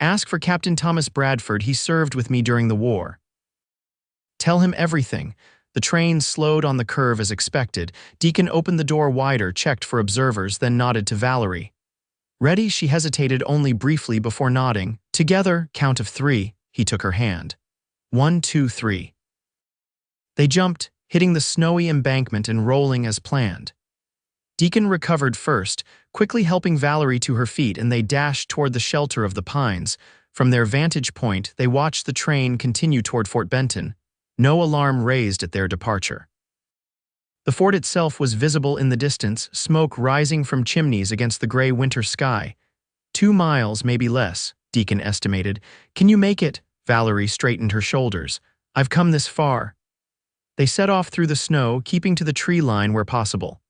Ask for Captain Thomas Bradford. He served with me during the war. Tell him everything." The train slowed on the curve as expected. Deacon opened the door wider, checked for observers, then nodded to Valerie. "Ready?" She hesitated only briefly before nodding. "Together, count of 3. He took her hand. 1, 2, 3. They jumped, hitting the snowy embankment and rolling as planned. Deacon recovered first, quickly helping Valerie to her feet, and they dashed toward the shelter of the pines. From their vantage point, they watched the train continue toward Fort Benton. No alarm raised at their departure. The fort itself was visible in the distance, smoke rising from chimneys against the gray winter sky. 2 miles, maybe less, Deacon estimated. "Can you make it?" Valerie straightened her shoulders. "I've come this far." They set off through the snow, keeping to the tree line where possible.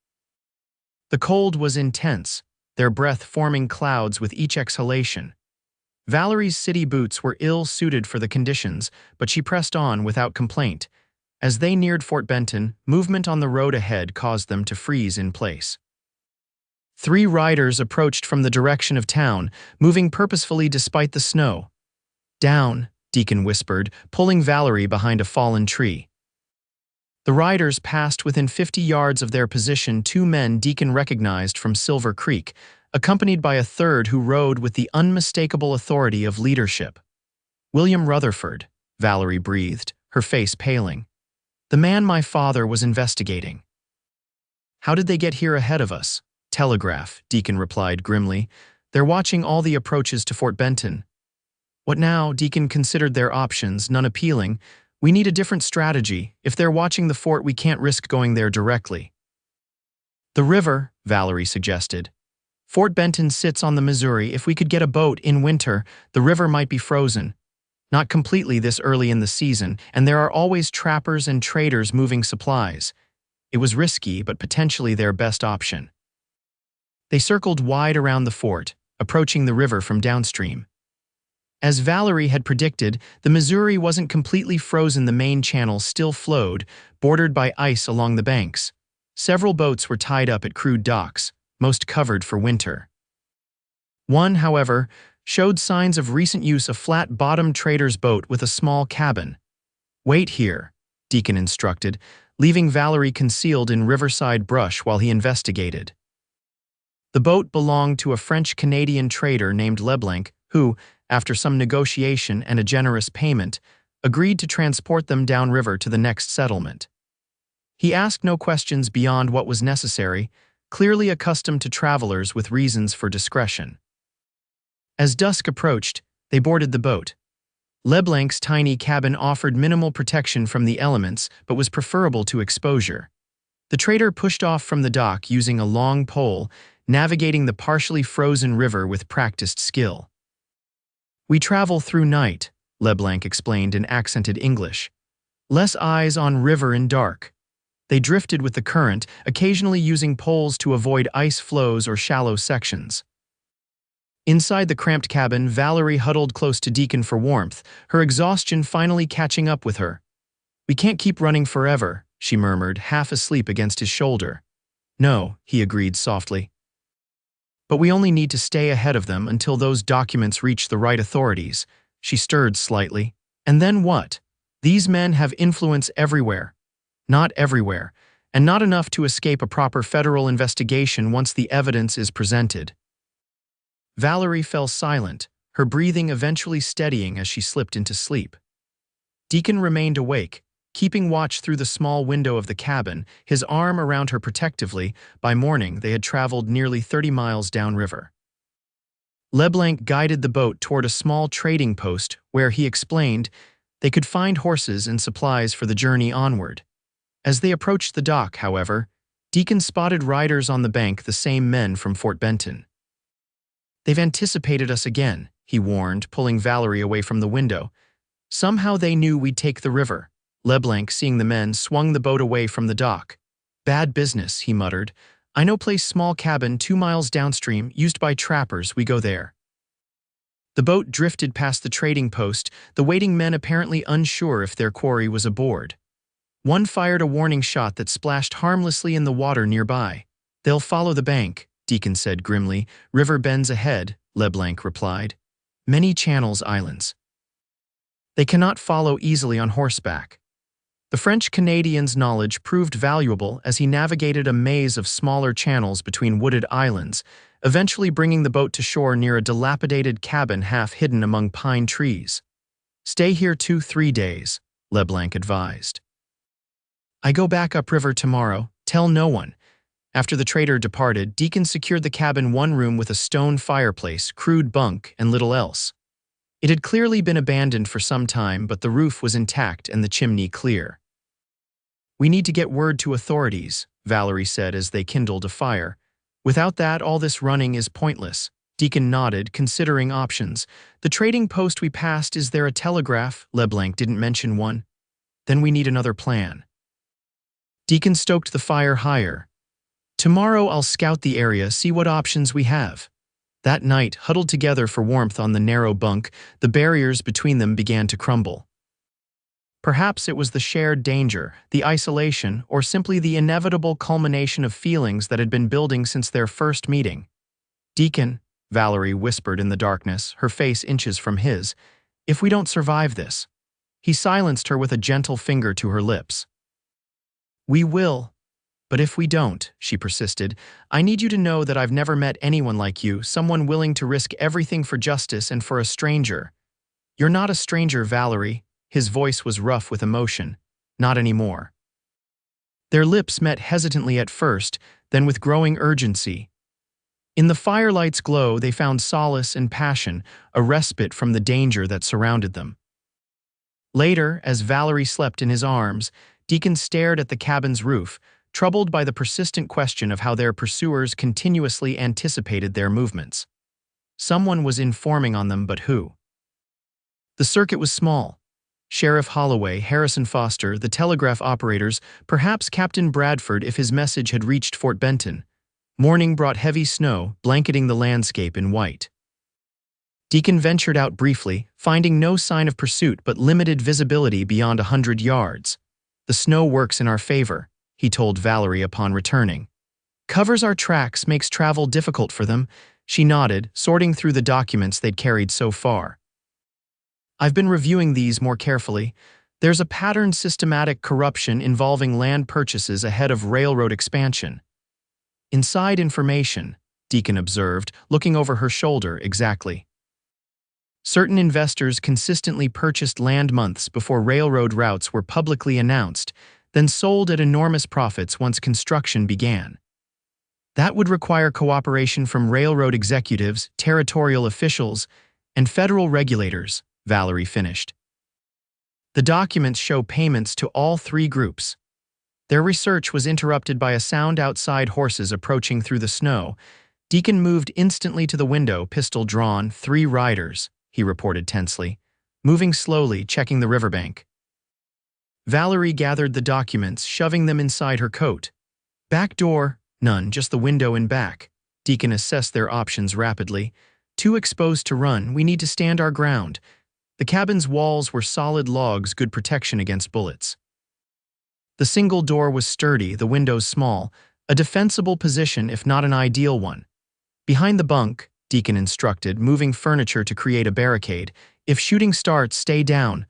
The cold was intense, their breath forming clouds with each exhalation. Valerie's city boots were ill-suited for the conditions, but she pressed on without complaint. As they neared Fort Benton, movement on the road ahead caused them to freeze in place. 3 riders approached from the direction of town, moving purposefully despite the snow. "Down," Deacon whispered, pulling Valerie behind a fallen tree. The riders passed within 50 yards of their position 2 men Deacon recognized from Silver Creek, accompanied by a third who rode with the unmistakable authority of leadership. "William Rutherford," Valerie breathed, her face paling. "The man my father was investigating." "How did they get here ahead of us?" "Telegraph," Deacon replied grimly. "They're watching all the approaches to Fort Benton." "What now?" Deacon considered their options, none appealing. "We need a different strategy. If they're watching the fort, we can't risk going there directly." "The river," Valerie suggested. "Fort Benton sits on the Missouri. If we could get a boat in winter, the river might be frozen. Not completely this early in the season, and there are always trappers and traders moving supplies." It was risky, but potentially their best option. They circled wide around the fort, approaching the river from downstream. As Valerie had predicted, the Missouri wasn't completely frozen. The main channel still flowed, bordered by ice along the banks. Several boats were tied up at crude docks, most covered for winter. One, however, showed signs of recent use, a flat-bottomed trader's boat with a small cabin. "Wait here," Deacon instructed. leaving Valerie concealed in riverside brush while he investigated. The boat belonged to a French-Canadian trader named Leblanc, who, after some negotiation and a generous payment, agreed to transport them downriver to the next settlement. He asked no questions beyond what was necessary, clearly accustomed to travelers with reasons for discretion. As dusk approached, they boarded the boat. Leblanc's tiny cabin offered minimal protection from the elements but was preferable to exposure. The trader pushed off from the dock using a long pole, navigating the partially frozen river with practiced skill. "We travel through night," Leblanc explained in accented English. "Less eyes on river in dark." They drifted with the current, occasionally using poles to avoid ice flows or shallow sections. Inside the cramped cabin, Valerie huddled close to Deacon for warmth, her exhaustion finally catching up with her. "We can't keep running forever," she murmured, half asleep against his shoulder. "No," he agreed softly. "But we only need to stay ahead of them until those documents reach the right authorities." She stirred slightly. "And then what? These men have influence everywhere." "Not everywhere, and not enough to escape a proper federal investigation once the evidence is presented." Valerie fell silent, her breathing eventually steadying as she slipped into sleep. Deacon remained awake, keeping watch through the small window of the cabin, his arm around her protectively. By morning, they had traveled nearly 30 miles downriver. Leblanc guided the boat toward a small trading post where, he explained, they could find horses and supplies for the journey onward. As they approached the dock, however, Deacon spotted riders on the bank, the same men from Fort Benton. "They've anticipated us again," he warned, pulling Valerie away from the window. "Somehow they knew we'd take the river." Leblanc, seeing the men, swung the boat away from the dock. "Bad business," he muttered. "I know place small cabin 2 miles downstream, used by trappers. We go there." The boat drifted past the trading post, the waiting men apparently unsure if their quarry was aboard. One fired a warning shot that splashed harmlessly in the water nearby. "They'll follow the bank," Deacon said grimly. "River bends ahead," Leblanc replied. "Many channels, islands. They cannot follow easily on horseback." The French-Canadian's knowledge proved valuable as he navigated a maze of smaller channels between wooded islands, eventually bringing the boat to shore near a dilapidated cabin half hidden among pine trees. "Stay here 2-3 days," Leblanc advised. "I go back upriver tomorrow. Tell no one." After the trader departed, Deacon secured the cabin one room with a stone fireplace, crude bunk, and little else. It had clearly been abandoned for some time, but the roof was intact and the chimney clear. "We need to get word to authorities," Valerie said as they kindled a fire. "Without that, all this running is pointless." Deacon nodded, considering options. "The trading post we passed, is there a telegraph?" Leblanc didn't mention one. "Then we need another plan." Deacon stoked the fire higher. "Tomorrow I'll scout the area, see what options we have." That night, huddled together for warmth on the narrow bunk, the barriers between them began to crumble. Perhaps it was the shared danger, the isolation, or simply the inevitable culmination of feelings that had been building since their first meeting. "Deacon," Valerie whispered in the darkness, her face inches from his, "if we don't survive this." He silenced her with a gentle finger to her lips. "We will. But if we don't," she persisted, "I need you to know that I've never met anyone like you, someone willing to risk everything for justice and for a stranger." "You're not a stranger, Valerie." His voice was rough with emotion. "Not anymore." Their lips met hesitantly at first, then with growing urgency. In the firelight's glow, they found solace and passion, a respite from the danger that surrounded them. Later, as Valerie slept in his arms, Deacon stared at the cabin's roof, troubled by the persistent question of how their pursuers continuously anticipated their movements. Someone was informing on them, but who? The circuit was small. Sheriff Holloway, Harrison Foster, the telegraph operators, perhaps Captain Bradford if his message had reached Fort Benton. Morning brought heavy snow, blanketing the landscape in white. Deacon ventured out briefly, finding no sign of pursuit but limited visibility beyond 100 yards. "The snow works in our favor," he told Valerie upon returning. "Covers our tracks, makes travel difficult for them." She nodded, sorting through the documents they'd carried so far. "I've been reviewing these more carefully. There's a patterned systematic corruption involving land purchases ahead of railroad expansion. Inside information, Deacon observed, looking over her shoulder. Exactly. Certain investors consistently purchased land months before railroad routes were publicly announced, then sold at enormous profits once construction began. That would require cooperation from railroad executives, territorial officials, and federal regulators, Valerie finished. The documents show payments to all three groups. Their research was interrupted by a sound outside, horses approaching through the snow. Deacon moved instantly to the window, pistol drawn. 3 riders, he reported tensely, moving slowly, checking the riverbank. Valerie gathered the documents, shoving them inside her coat. Back door, none, just the window and back. Deacon assessed their options rapidly. Too exposed to run, we need to stand our ground. The cabin's walls were solid logs, good protection against bullets. The single door was sturdy, the windows small, a defensible position if not an ideal one. Behind the bunk, Deacon instructed, moving furniture to create a barricade. If shooting starts, stay down.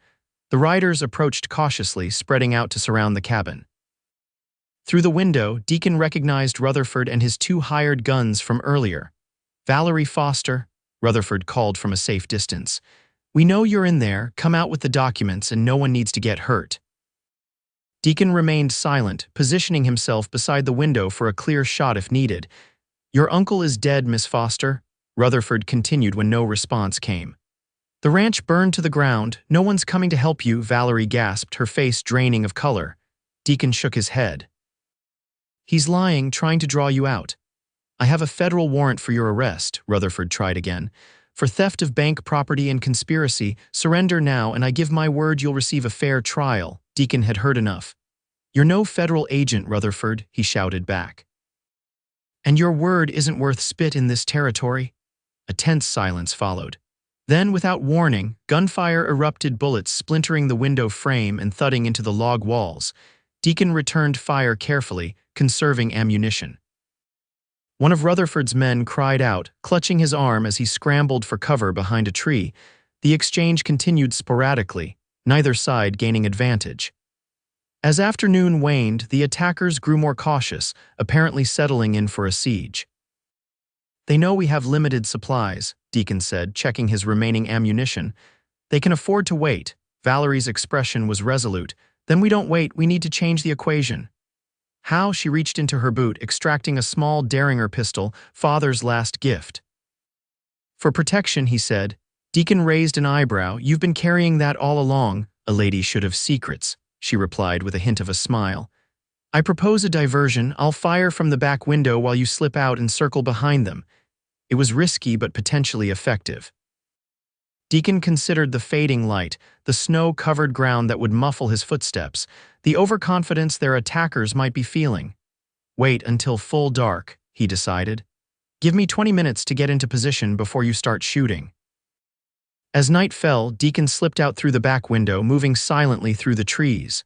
The riders approached cautiously, spreading out to surround the cabin. Through the window, Deacon recognized Rutherford and his 2 hired guns from earlier. Valerie Foster, Rutherford called from a safe distance. We know you're in there, come out with the documents and no one needs to get hurt. Deacon remained silent, positioning himself beside the window for a clear shot if needed. Your uncle is dead, Miss Foster, Rutherford continued when no response came. The ranch burned to the ground, no one's coming to help you, Valerie gasped, her face draining of color. Deacon shook his head. He's lying, trying to draw you out. I have a federal warrant for your arrest, Rutherford tried again. For theft of bank property and conspiracy, surrender now and I give my word you'll receive a fair trial. Deacon had heard enough. You're no federal agent, Rutherford, he shouted back. And your word isn't worth spit in this territory? A tense silence followed. Then, without warning, gunfire erupted, bullets splintering the window frame and thudding into the log walls. Deacon returned fire carefully, conserving ammunition. One of Rutherford's men cried out, clutching his arm as he scrambled for cover behind a tree. The exchange continued sporadically, neither side gaining advantage. As afternoon waned, the attackers grew more cautious, apparently settling in for a siege. They know we have limited supplies, Deacon said, checking his remaining ammunition. They can afford to wait. Valerie's expression was resolute. Then we don't wait, we need to change the equation. How? She reached into her boot, extracting a small Derringer pistol, father's last gift. For protection, he said. Deacon raised an eyebrow. You've been carrying that all along. A lady should have secrets, she replied with a hint of a smile. I propose a diversion. I'll fire from the back window while you slip out and circle behind them. It was risky but potentially effective. Deacon considered the fading light, the snow-covered ground that would muffle his footsteps, the overconfidence their attackers might be feeling. Wait until full dark, he decided. Give me 20 minutes to get into position before you start shooting. As night fell, Deacon slipped out through the back window, moving silently through the trees.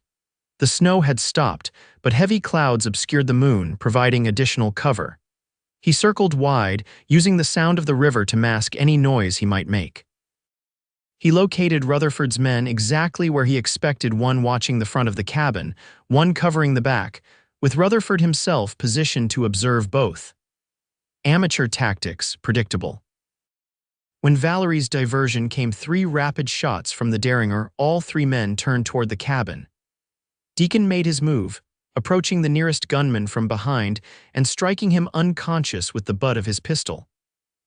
The snow had stopped, but heavy clouds obscured the moon, providing additional cover. He circled wide, using the sound of the river to mask any noise he might make. He located Rutherford's men exactly where he expected, one watching the front of the cabin, one covering the back, with Rutherford himself positioned to observe both. Amateur tactics, predictable. When Valerie's diversion came, 3 rapid shots from the Derringer, all 3 men turned toward the cabin. Deacon made his move, approaching the nearest gunman from behind and striking him unconscious with the butt of his pistol.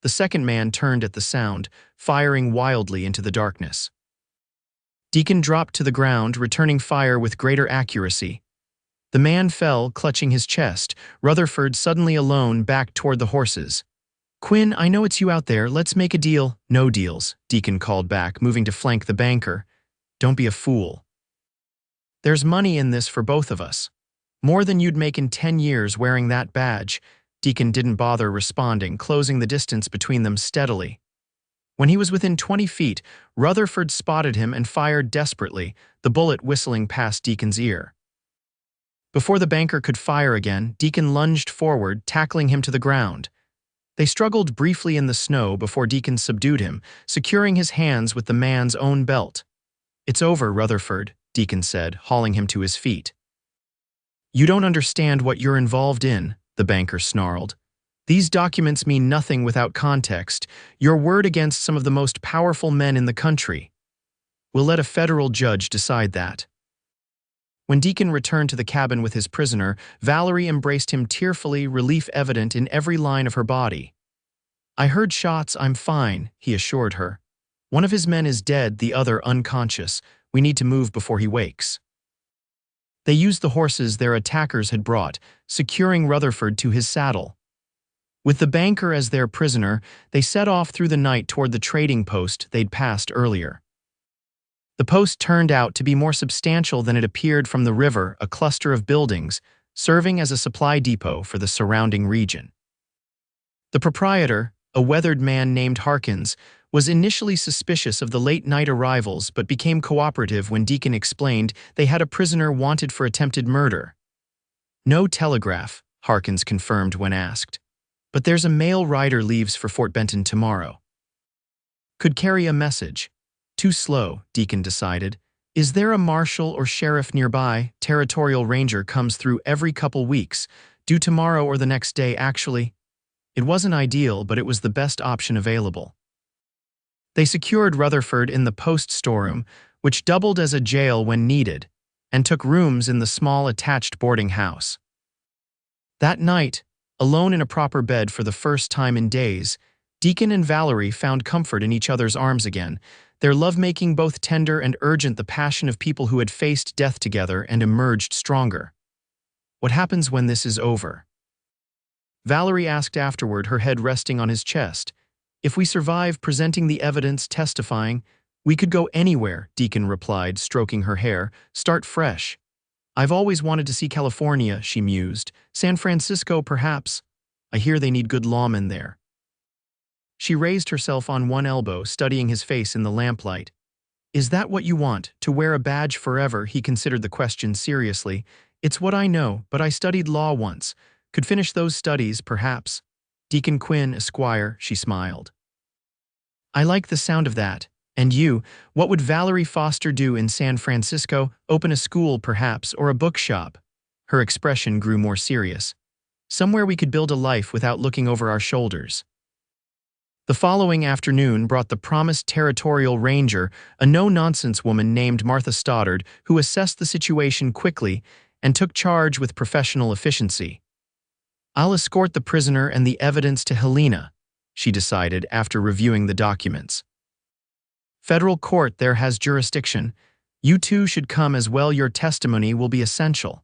The second man turned at the sound, firing wildly into the darkness. Deacon dropped to the ground, returning fire with greater accuracy. The man fell, clutching his chest, Rutherford suddenly alone, back toward the horses. Quinn, I know it's you out there, let's make a deal. No deals, Deacon called back, moving to flank the banker. Don't be a fool. There's money in this for both of us. More than you'd make in 10 years wearing that badge. Deacon didn't bother responding, closing the distance between them steadily. When he was within 20 feet, Rutherford spotted him and fired desperately, the bullet whistling past Deacon's ear. Before the banker could fire again, Deacon lunged forward, tackling him to the ground. They struggled briefly in the snow before Deacon subdued him, securing his hands with the man's own belt. It's over, Rutherford, Deacon said, hauling him to his feet. "You don't understand what you're involved in," the banker snarled. "These documents mean nothing without context. Your word against some of the most powerful men in the country. We'll let a federal judge decide that." When Deacon returned to the cabin with his prisoner, Valerie embraced him tearfully, relief evident in every line of her body. "I heard shots, I'm fine," he assured her. "One of his men is dead, the other unconscious. We need to move before he wakes." They used the horses their attackers had brought, securing Rutherford to his saddle. With the banker as their prisoner, they set off through the night toward the trading post they'd passed earlier. The post turned out to be more substantial than it appeared from the river, a cluster of buildings, serving as a supply depot for the surrounding region. The proprietor, a weathered man named Harkins, was initially suspicious of the late-night arrivals but became cooperative when Deacon explained they had a prisoner wanted for attempted murder. "No telegraph," Harkins confirmed when asked. "But there's a mail rider leaves for Fort Benton tomorrow. Could carry a message." Too slow, Deacon decided. "Is there a marshal or sheriff nearby? Territorial ranger comes through every couple weeks. Due tomorrow or the next day, actually." It wasn't ideal, but it was the best option available. They secured Rutherford in the post storeroom, which doubled as a jail when needed, and took rooms in the small attached boarding house. That night, alone in a proper bed for the first time in days, Deacon and Valerie found comfort in each other's arms again, their lovemaking both tender and urgent, the passion of people who had faced death together and emerged stronger. "What happens when this is over?" Valerie asked afterward, her head resting on his chest. "If we survive presenting the evidence, testifying, we could go anywhere," Deacon replied, stroking her hair. "Start fresh." "I've always wanted to see California," she mused. "San Francisco, perhaps. I hear they need good lawmen there." She raised herself on one elbow, studying his face in the lamplight. "Is that what you want, to wear a badge forever?" He considered the question seriously. "It's what I know, but I studied law once. Could finish those studies, perhaps. Deacon Quinn, Esquire," she smiled. "I like the sound of that. And you, what would Valerie Foster do in San Francisco? Open a school, perhaps, or a bookshop?" Her expression grew more serious. "Somewhere we could build a life without looking over our shoulders." The following afternoon brought the promised territorial ranger, a no-nonsense woman named Martha Stoddard, who assessed the situation quickly and took charge with professional efficiency. "I'll escort the prisoner and the evidence to Helena," she decided after reviewing the documents. "Federal court there has jurisdiction. You two should come as well. Your testimony will be essential."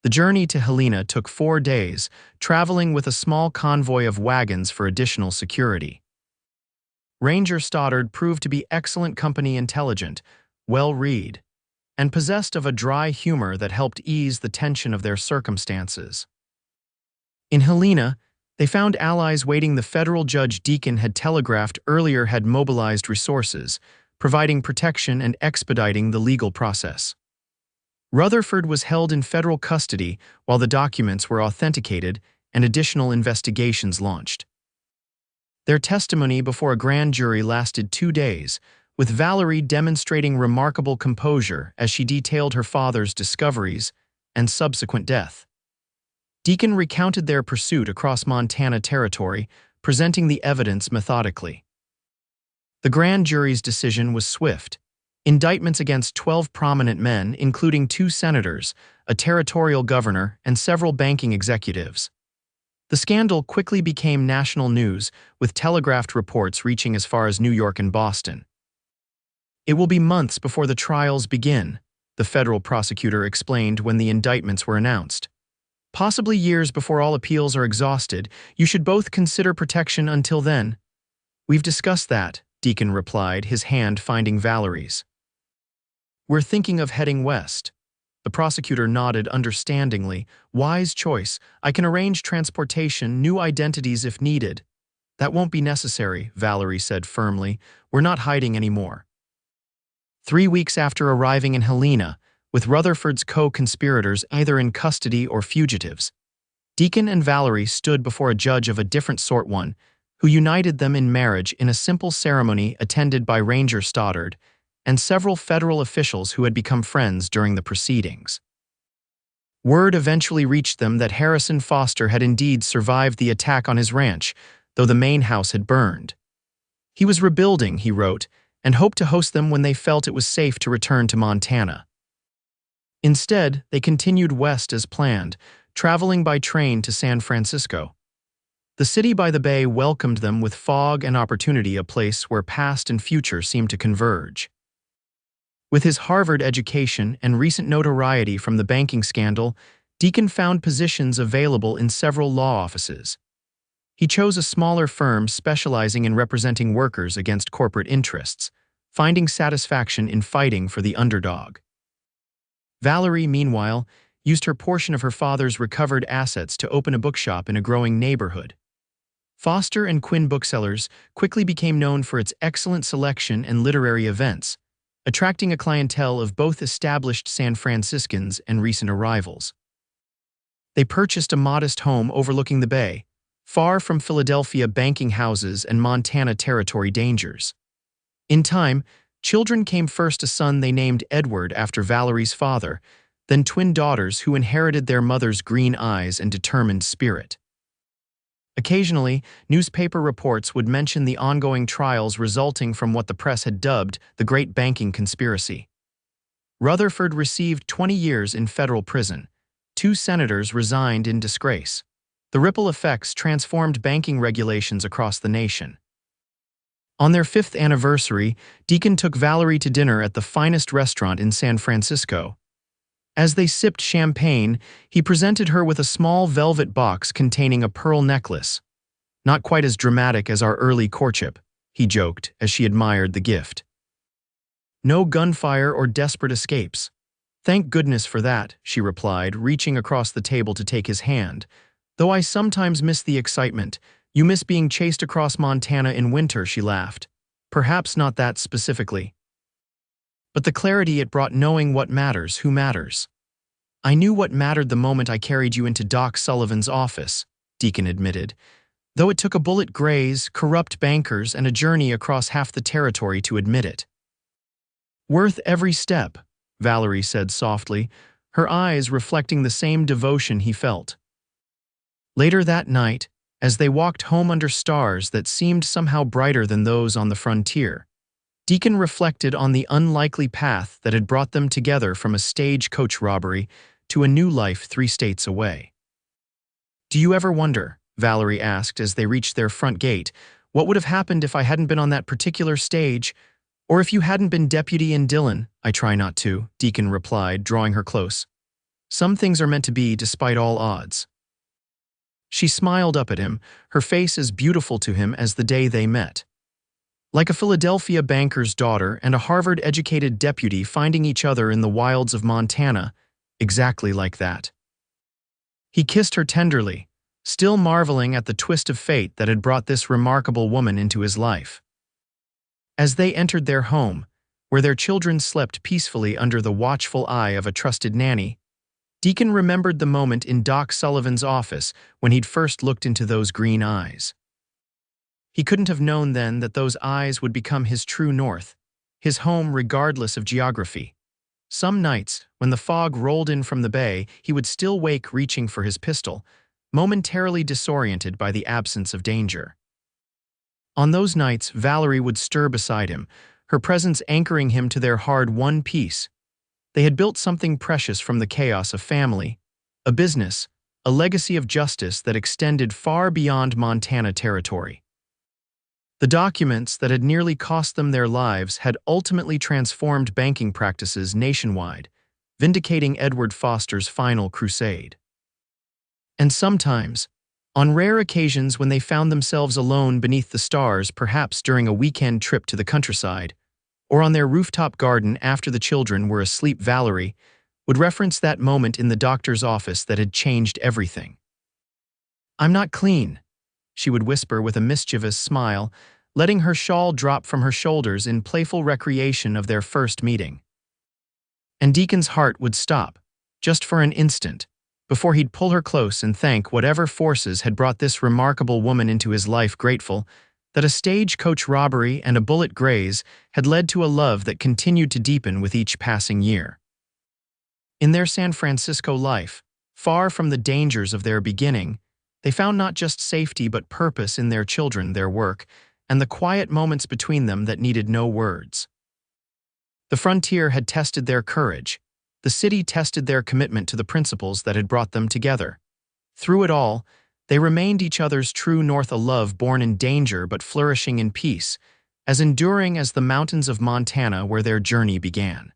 The journey to Helena took 4 days, traveling with a small convoy of wagons for additional security. Ranger Stoddard proved to be excellent company, intelligent, well-read, and possessed of a dry humor that helped ease the tension of their circumstances. In Helena, they found allies waiting. The federal judge Deacon had telegraphed earlier had mobilized resources, providing protection and expediting the legal process. Rutherford was held in federal custody while the documents were authenticated and additional investigations launched. Their testimony before a grand jury lasted 2 days, with Valerie demonstrating remarkable composure as she detailed her father's discoveries and subsequent death. Deacon recounted their pursuit across Montana territory, presenting the evidence methodically. The grand jury's decision was swift. Indictments against 12 prominent men, including 2 senators, a territorial governor, and several banking executives. The scandal quickly became national news, with telegraphed reports reaching as far as New York and Boston. "It will be months before the trials begin," the federal prosecutor explained when the indictments were announced. "Possibly years before all appeals are exhausted. You should both consider protection until then." "We've discussed that," Deacon replied, his hand finding Valerie's. "We're thinking of heading west." The prosecutor nodded understandingly. "Wise choice. I can arrange transportation, new identities if needed." "That won't be necessary," Valerie said firmly. "We're not hiding anymore." 3 weeks after arriving in Helena, with Rutherford's co-conspirators either in custody or fugitives, Deacon and Valerie stood before a judge of a different sort, one who united them in marriage in a simple ceremony attended by Ranger Stoddard and several federal officials who had become friends during the proceedings. Word eventually reached them that Harrison Foster had indeed survived the attack on his ranch, though the main house had burned. He was rebuilding, he wrote, and hoped to host them when they felt it was safe to return to Montana. Instead, they continued west as planned, traveling by train to San Francisco. The city by the bay welcomed them with fog and opportunity, a place where past and future seemed to converge. With his Harvard education and recent notoriety from the banking scandal, Deacon found positions available in several law offices. He chose a smaller firm specializing in representing workers against corporate interests, finding satisfaction in fighting for the underdog. Valerie, meanwhile, used her portion of her father's recovered assets to open a bookshop in a growing neighborhood. Foster and Quinn Booksellers quickly became known for its excellent selection and literary events, attracting a clientele of both established San Franciscans and recent arrivals. They purchased a modest home overlooking the bay, far from Philadelphia banking houses and Montana Territory dangers. In time, children came, first a son they named Edward after Valerie's father, then twin daughters who inherited their mother's green eyes and determined spirit. Occasionally, newspaper reports would mention the ongoing trials resulting from what the press had dubbed the Great Banking Conspiracy. Rutherford received 20 years in federal prison. 2 senators resigned in disgrace. The ripple effects transformed banking regulations across the nation. On their 5th anniversary, Deacon took Valerie to dinner at the finest restaurant in San Francisco. As they sipped champagne, he presented her with a small velvet box containing a pearl necklace. "Not quite as dramatic as our early courtship," he joked as she admired the gift. "No gunfire or desperate escapes." "Thank goodness for that," she replied, reaching across the table to take his hand. "Though I sometimes miss the excitement. You miss being chased across Montana in winter," she laughed. "Perhaps not that specifically. But the clarity it brought, knowing what matters, who matters." "I knew what mattered the moment I carried you into Doc Sullivan's office," Deacon admitted, though it took a bullet graze, corrupt bankers, and a journey across half the territory to admit it. "Worth every step," Valerie said softly, her eyes reflecting the same devotion he felt. Later that night, as they walked home under stars that seemed somehow brighter than those on the frontier, Deacon reflected on the unlikely path that had brought them together from a stagecoach robbery to a new life 3 states away. "Do you ever wonder," Valerie asked as they reached their front gate, "what would have happened if I hadn't been on that particular stage? Or if you hadn't been deputy in Dillon?" "I try not to," Deacon replied, drawing her close. "Some things are meant to be despite all odds." She smiled up at him, her face as beautiful to him as the day they met. Like a Philadelphia banker's daughter and a Harvard-educated deputy finding each other in the wilds of Montana, exactly like that. He kissed her tenderly, still marveling at the twist of fate that had brought this remarkable woman into his life. As they entered their home, where their children slept peacefully under the watchful eye of a trusted nanny, Deacon remembered the moment in Doc Sullivan's office when he'd first looked into those green eyes. He couldn't have known then that those eyes would become his true north, his home regardless of geography. Some nights, when the fog rolled in from the bay, he would still wake reaching for his pistol, momentarily disoriented by the absence of danger. On those nights, Valerie would stir beside him, her presence anchoring him to their hard-won peace. They had built something precious from the chaos of family, a business, a legacy of justice that extended far beyond Montana territory. The documents that had nearly cost them their lives had ultimately transformed banking practices nationwide, vindicating Edward Foster's final crusade. And sometimes, on rare occasions when they found themselves alone beneath the stars, perhaps during a weekend trip to the countryside, or on their rooftop garden after the children were asleep, Valerie would reference that moment in the doctor's office that had changed everything. "I'm not clean," she would whisper with a mischievous smile, letting her shawl drop from her shoulders in playful recreation of their first meeting. And Deacon's heart would stop, just for an instant, before he'd pull her close and thank whatever forces had brought this remarkable woman into his life, grateful that a stagecoach robbery and a bullet graze had led to a love that continued to deepen with each passing year. In their San Francisco life, far from the dangers of their beginning, they found not just safety but purpose in their children, their work, and the quiet moments between them that needed no words. The frontier had tested their courage. The city tested their commitment to the principles that had brought them together. Through it all, they remained each other's true north, a love born in danger but flourishing in peace, as enduring as the mountains of Montana where their journey began.